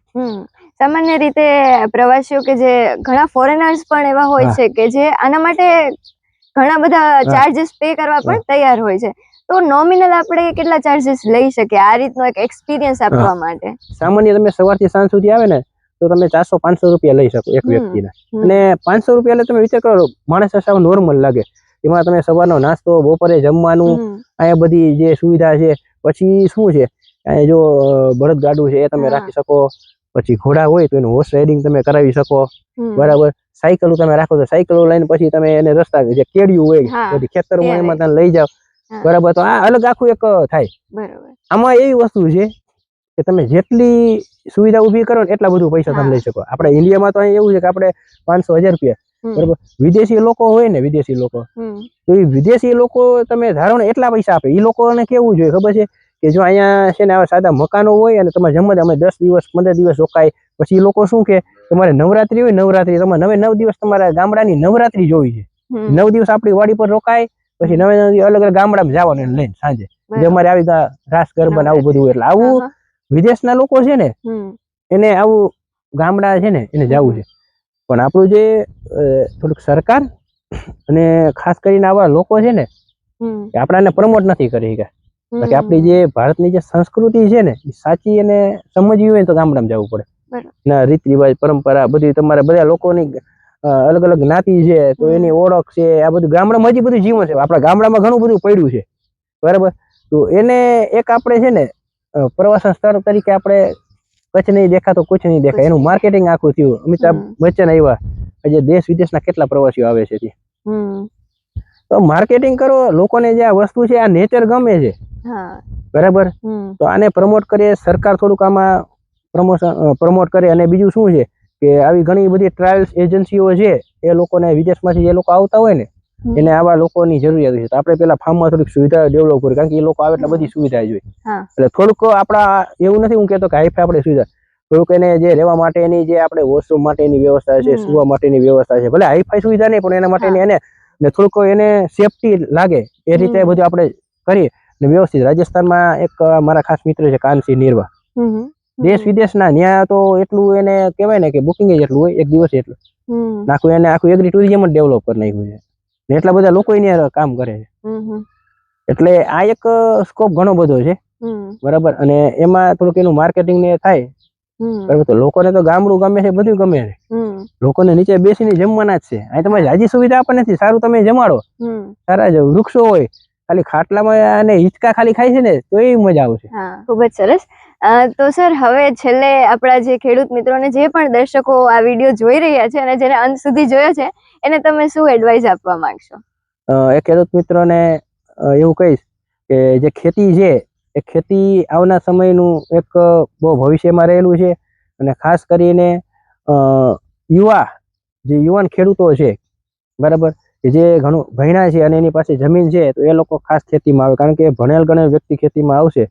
Speaker 2: સામાન્ય રીતે પ્રવાસીઓ કે જે ઘણા ફોરેનર્સ પણ એવા હોય છે કે જે આના માટે ઘણા બધા ચાર્जेस પે કરવા પણ તૈયાર હોય છે. તો નોમિનલ આપણે કેટલા ચાર્जेस લઈ શકીએ આ રીતનો એક એક્સપિરિયન્સ આપવા માટે?
Speaker 1: સામાન્ય તમે સવારથી સાંજ સુધી આવે ને તો તમે 400-500 રૂપિયા લઈ શકો એક વ્યક્તિના. અને 500 રૂપિયા એટલે તમે વિચાર કરો માણસ સાવ નોર્મલ લાગે. એમાં તમે સવારનો નાસ્તો બપોરે જમવાનું અહીંયા બધી જે સુવિધા છે. પછી શું છે અહીંયા જો બળદગાડું છે એ તમે રાખી શકો. પછી ઘોડા હોય તો એનું હોર્સ રાઇડિંગ તમે કરાવી શકો. બરાબર સાયકલ તમે રાખો તો સાયકલો લઈને પછી તમે એને રસ્તા જે કેડિયું હોય બધી ખેતરમાં એમાં તમે લઈ જાઓ. બરાબર તો આ અલગ આખું એક થાય. આમાં એવી વસ્તુ છે કે તમે જેટલી સુવિધા ઊભી કરો ને એટલા બધું પૈસા તમે લઈ શકો. આપણે ઇન્ડિયામાં તો અહીં એવું છે કે આપણે 500-1000 રૂપિયા બરાબર વિદેશી લોકો હોય ને વિદેશી લોકો તો એ વિદેશી લોકો તમે ધારો ને એટલા પૈસા આપે. એ લોકોને કેવું જોઈએ ખબર છે કે જો અહીંયા છે ને આવા સાદા મકાનો હોય અને તમારે જમવા અમે 10 દિવસ 15 દિવસ રોકાય પછી એ લોકો શું કે તમારે નવરાત્રી હોય નવરાત્રી તમારે 9 દિવસ તમારા ગામડાની નવરાત્રી જોવી છે. 9 દિવસ આપણી વાડી પર રોકાય પછી 9 દિવસ અલગ અલગ ગામડામાં જવાનું લઈને સાંજે જે અમારે આવી રાસ ગરબા આવું બધું એટલે આવું વિદેશના લોકો છે ને એને આવું ગામડા છે ને એને જવું છે. પણ આપણું જે થોડુંક સરકાર અને ખાસ કરીને આવા લોકો છે ને આપણાને પ્રમોટ નથી કરી ગયા. બાકી આપણી જે ભારતની જે સંસ્કૃતિ છે ને એ સાચી અને સમજવી હોય તો ગામડામાં જવું પડે. ના રીત રિવાજ પરંપરા બધી તમારે બધા લોકોની અલગ અલગ જ્ઞાતિ છે તો એની ઓળખ છે આ બધું ગામડામાં હજી બધું જીવન છે. આપણા ગામડામાં ઘણું બધું પડ્યું છે બરાબર. તો એને એક આપણે છે ને પ્રવાસન સ્થળ તરીકે આપણે કચ્છ નહીં દેખા તો કુછ નહીં દેખા એનું માર્કેટિંગ આખું થયું. અમિતાભ બચ્ચન આવ્યા આજે દેશ વિદેશના કેટલા પ્રવાસીઓ આવે છે ત્યાં. તો માર્કેટિંગ કરો લોકોને જે આ વસ્તુ છે આ નેચર ગમે છે બરાબર તો આને પ્રમોટ કરીએ. સરકાર થોડુંક આમાં પ્રમોટ કરે. અને બીજું શું છે કે આવી ઘણી બધી ટ્રાવેલ્સ એજન્સીઓ છે એ લોકોને વિદેશમાંથી જે લોકો આવતા હોય ને એને આવા લોકોની જરૂરિયાત છે. તો આપણે પેલા ફાર્મમાં થોડીક સુવિધા ડેવલપ કરી કારણ કે એ લોકો આવે એટલે બધી સુવિધા જોઈએ. એટલે થોડુંક આપણા એવું નથી હું કહેતો કે હાઈફાઈ આપણે સુવિધા થોડુંક એને જે રહેવા માટેની જે આપણે વોશરૂમ માટેની વ્યવસ્થા છે સુવા માટેની વ્યવસ્થા છે ભલે હાઈફાઈ સુવિધા નહીં પણ એના માટેની એને થોડુંક એને સેફટી લાગે એ રીતે બધું આપણે કરીએ ને વ્યવસ્થિત. રાજસ્થાનમાં એક મારા ખાસ મિત્ર છે કાનસિંહ નિર્વા દેશ વિદેશના ત્યાં તો એટલું એને કહેવાય ને કે બુકિંગ જ એટલું હોય એક દિવસ એટલું નાખું એને આખું એગ્રી ટુરિઝમ જ ડેવલપ કરી નાખ્યું છે ને એટલા બધા લોકો અહીંયા કામ કરે છે. એટલે આ એક સ્કોપ ઘણો બધો છે બરાબર. અને એમાં થોડુંક એનું માર્કેટિંગ ને થાય બરાબર. તો લોકોને તો ગામડું ગમે છે બધું ગમે છે. લોકોને નીચે બેસીને જમવાના જ છે. અહીં તમે જાજી સુવિધા આપે નથી સારું તમે જમાડો સારા જ વૃક્ષો હોય ખાલી ખાટલામાં અને હિંચકા ખાલી ખાય છે ને તો એ મજા આવશે.
Speaker 2: ખૂબ જ સરસ. તો સર હવે છેલ્લે આપણા જે ખેડૂત મિત્રોને જે પણ દર્શકો આ વિડીયો જોઈ રહ્યા છે અને જેને અંત સુધી જોયો છે એને તમે શું એડવાઇસ આપવા માંગશો?
Speaker 1: એ ખેડૂત મિત્રોને એવું કહીશ કે જે ખેતી છે એ ખેતી આવનાર સમયનું એક બહુ ભવિષ્યમાં રહેલું છે. અને ખાસ કરીને યુવાન ખેડૂતો છે બરાબર કે જે ઘણું ભણ્યા છે અને એની પાસે જમીન છે તો એ લોકો ખાસ ખેતીમાં આવે કારણ કે ભણેલ ગણેલ વ્યક્તિ ખેતીમાં આવશે.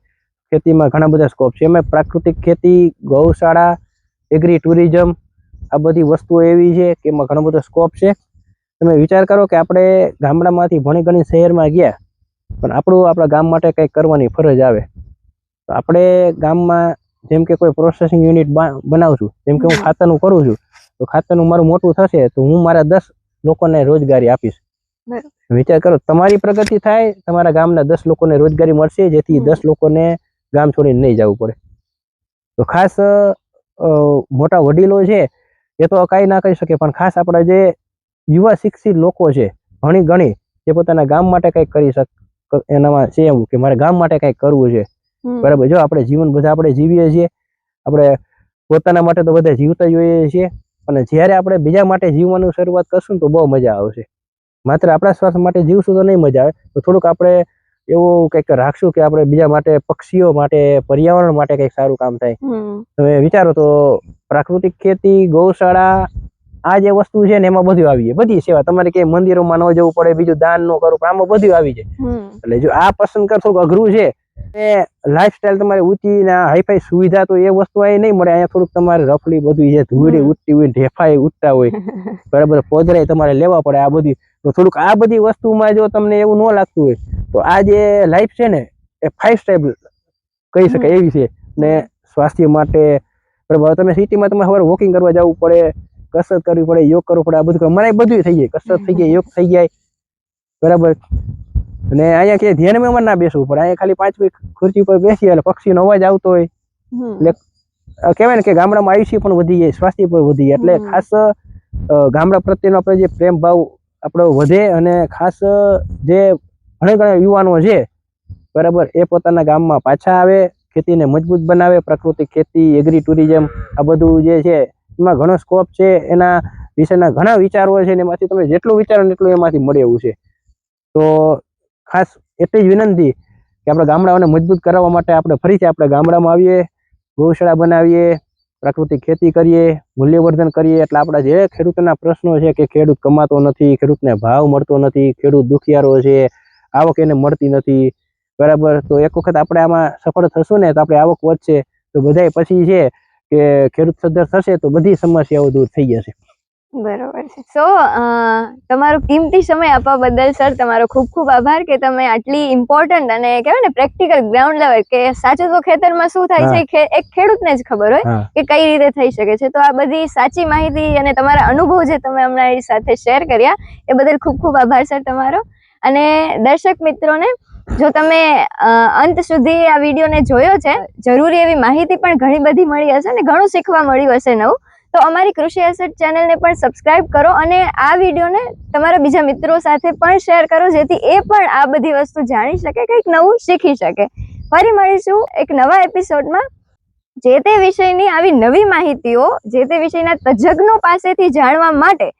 Speaker 1: ખેતીમાં ઘણા બધા સ્કોપ છે. એમાં પ્રાકૃતિક ખેતી ગૌશાળા એગ્રી ટુરિઝમ આ બધી વસ્તુઓ એવી છે કે એમાં ઘણો બધો સ્કોપ છે. તમે વિચાર કરો કે આપણે ગામડામાંથી ભણી ગણી શહેરમાં ગયા પણ આપણા ગામ માટે કંઈક કરવાની ફરજ આવે તો આપણે ગામમાં જેમ કે કોઈ પ્રોસેસિંગ યુનિટ બનાવશું જેમ કે હું ખાતરનું કરું છું તો ખાતરનું મારું મોટું થશે તો હું મારા 10 લોકોને રોજગારી આપીશ. વિચાર કરો તમારી પ્રગતિ થાય તમારા ગામના 10 લોકોને રોજગારી મળશે જેથી 10 લોકોને ગામ છોડીને નહીં જવું પડે. તો ખાસ મોટા વડીલો છે એ તો કાંઈ ના કહી શકે પણ ખાસ આપણા જે યુવા શિક્ષિત લોકો છે ઘણી ઘણી જે પોતાના ગામ માટે કંઈક કરી એનામાં છે એવું કે મારે ગામ માટે કંઈક કરવું છે. બરાબર, જો આપણે જીવન બધા આપણે જીવીએ છીએ, આપણે પોતાના માટે તો બધા જીવતા જ હોઈએ છીએ, અને જ્યારે આપણે બીજા માટે જીવવાનું શરૂઆત કરશું ને તો બહુ મજા આવશે. માત્ર આપણા સ્વાર્થ માટે જીવશું તો નહીં મજા આવે, તો થોડુંક આપણે એવું કંઈક રાખશું કે આપણે બીજા માટે, પક્ષીઓ માટે, પર્યાવરણ માટે કંઈક સારું કામ થાય. તમે વિચારો તો પ્રાકૃતિક ખેતી, ગૌશાળા, આ જે વસ્તુ છે ને એમાં બધું આવી જાય, બધી સેવા. તમારે ક્યાંય મંદિરોમાં ન જવું પડે, બીજું દાન ન કરવું પડે, આમાં બધું આવી જાય. એટલે જો આ પસંદ કર, થોડુંક અઘરું છે. લાઈફસ્ટાઈલ તમારી ઊંચી ને હાઈફાઈ સુવિધા તો એ વસ્તુ અહીં નહીં મળે. અહીંયા થોડુંક તમારે રફલી બધું છે, ધૂળી ઉઠતી હોય, ઢેફાઈ ઉઠતા હોય, બરાબર, પોદરાય તમારે લેવા પડે. આ બધી તો થોડુંક આ બધી વસ્તુમાં જો તમને એવું ન લાગતું હોય તો આ જે લાઈફ છે ને એ 5 સ્ટાર કહી શકાય એવી છે. ને સ્વાસ્થ્ય માટે બરાબર, તમે સિટીમાં તમારે સવારે વોકિંગ કરવા જવું પડે, કસરત કરવી પડે, યોગ કરવું પડે, આ બધું અમારે બધું થઈ જાય, કસરત થઈ જાય, યોગ થઈ જાય, બરાબર. અને અહીંયા કે ધ્યાનમાં ના બેસવું પડે, અહીંયા ખાલી 5 મિનિટ ખુરશી પર બેસી એટલે પક્ષીનો અવાજ આવતો હોય એટલે કહેવાય ને કે ગામડામાં આયુષ્ય પણ વધી જાય, સ્વાસ્થ્ય પણ વધી જાય. એટલે ખાસ ગામડા પ્રત્યેનો આપણે જે પ્રેમ ભાવ આપણો વધે, અને ખાસ જે ઘણા યુવાનો છે બરાબર, એ પોતાના ગામમાં પાછા આવે, ખેતીને મજબૂત બનાવે. પ્રાકૃતિક ખેતી, એગ્રી ટુરિઝમ, આ બધું જે છે એમાં ઘણો સ્કોપ છે, એના વિશેના ઘણા વિચારો છે, ને એમાંથી તમે જેટલું વિચારો ને એટલું એમાંથી મળે એવું છે. તો ખાસ એટલી જ વિનંતી કે આપણે ગામડાઓને મજબૂત કરવા માટે આપણે ફરીથી આપણે ગામડામાં આવીએ, ગૌશાળા બનાવીએ, પ્રાકૃતિક ખેતી કરીએ, મૂલ્યવર્ધન કરીએ. એટલે આપણા જે ખેડૂતોના પ્રશ્નો છે કે ખેડૂત કમાતો નથી, ખેડૂતને ભાવ મળતો નથી, ખેડૂત દુખિયારો છે, આવક એને મળતી નથી, બરાબર. તો એક વખત આપણે આમાં સફળ થશું ને તો આપણે આવક વધશે, તો બધાય પછી છે કે ખેડૂત સદ્ધર થશે તો બધી સમસ્યાઓ દૂર થઈ જશે.
Speaker 2: બરોબર છે. સો તમારો કિંમતી સમય આપવા બદલ સર તમારો ખૂબ ખૂબ આભાર કે તમે આટલી ઇમ્પોર્ટન્ટ અને કહેવાય ને પ્રેક્ટિકલ ગ્રાઉન્ડ લેવલ કે સાચું તો ખેતરમાં શું થાય છે એક ખેડૂતને જ ખબર હોય કે કઈ રીતે થઈ શકે છે. તો આ બધી સાચી માહિતી અને તમારા અનુભવ જે તમે હમણાં એ સાથે શેર કર્યા એ બદલ ખૂબ ખૂબ આભાર સર તમારો. અને દર્શક મિત્રોને, જો તમે અંત સુધી આ વિડીયોને જોયો છે, જરૂરી એવી માહિતી પણ ઘણી બધી મળી હશે ને ઘણું શીખવા મળ્યું હશે નવું, તો અમારી કૃષિ એસેટ ચેનલને પણ સબસ્ક્રાઇબ કરો અને આ વિડીયોને તમારા બીજા મિત્રો સાથે પણ શેર કરો, જેથી એ પણ આ બધી વસ્તુ જાણી શકે, કંઈક નવું શીખી શકે. ફરી મળીશું એક નવા એપિસોડમાં જે તે વિષયની આવી નવી માહિતીઓ જે તે વિષયના તજજ્ઞો પાસેથી જાણવા માટે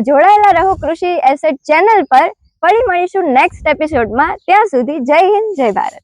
Speaker 2: જોડાયેલા રહો કૃષિ એસેટ ચેનલ પર. ફરી મળીશું નેક્સ્ટ એપિસોડમાં. ત્યાં સુધી જય હિન્દ, જય ભારત.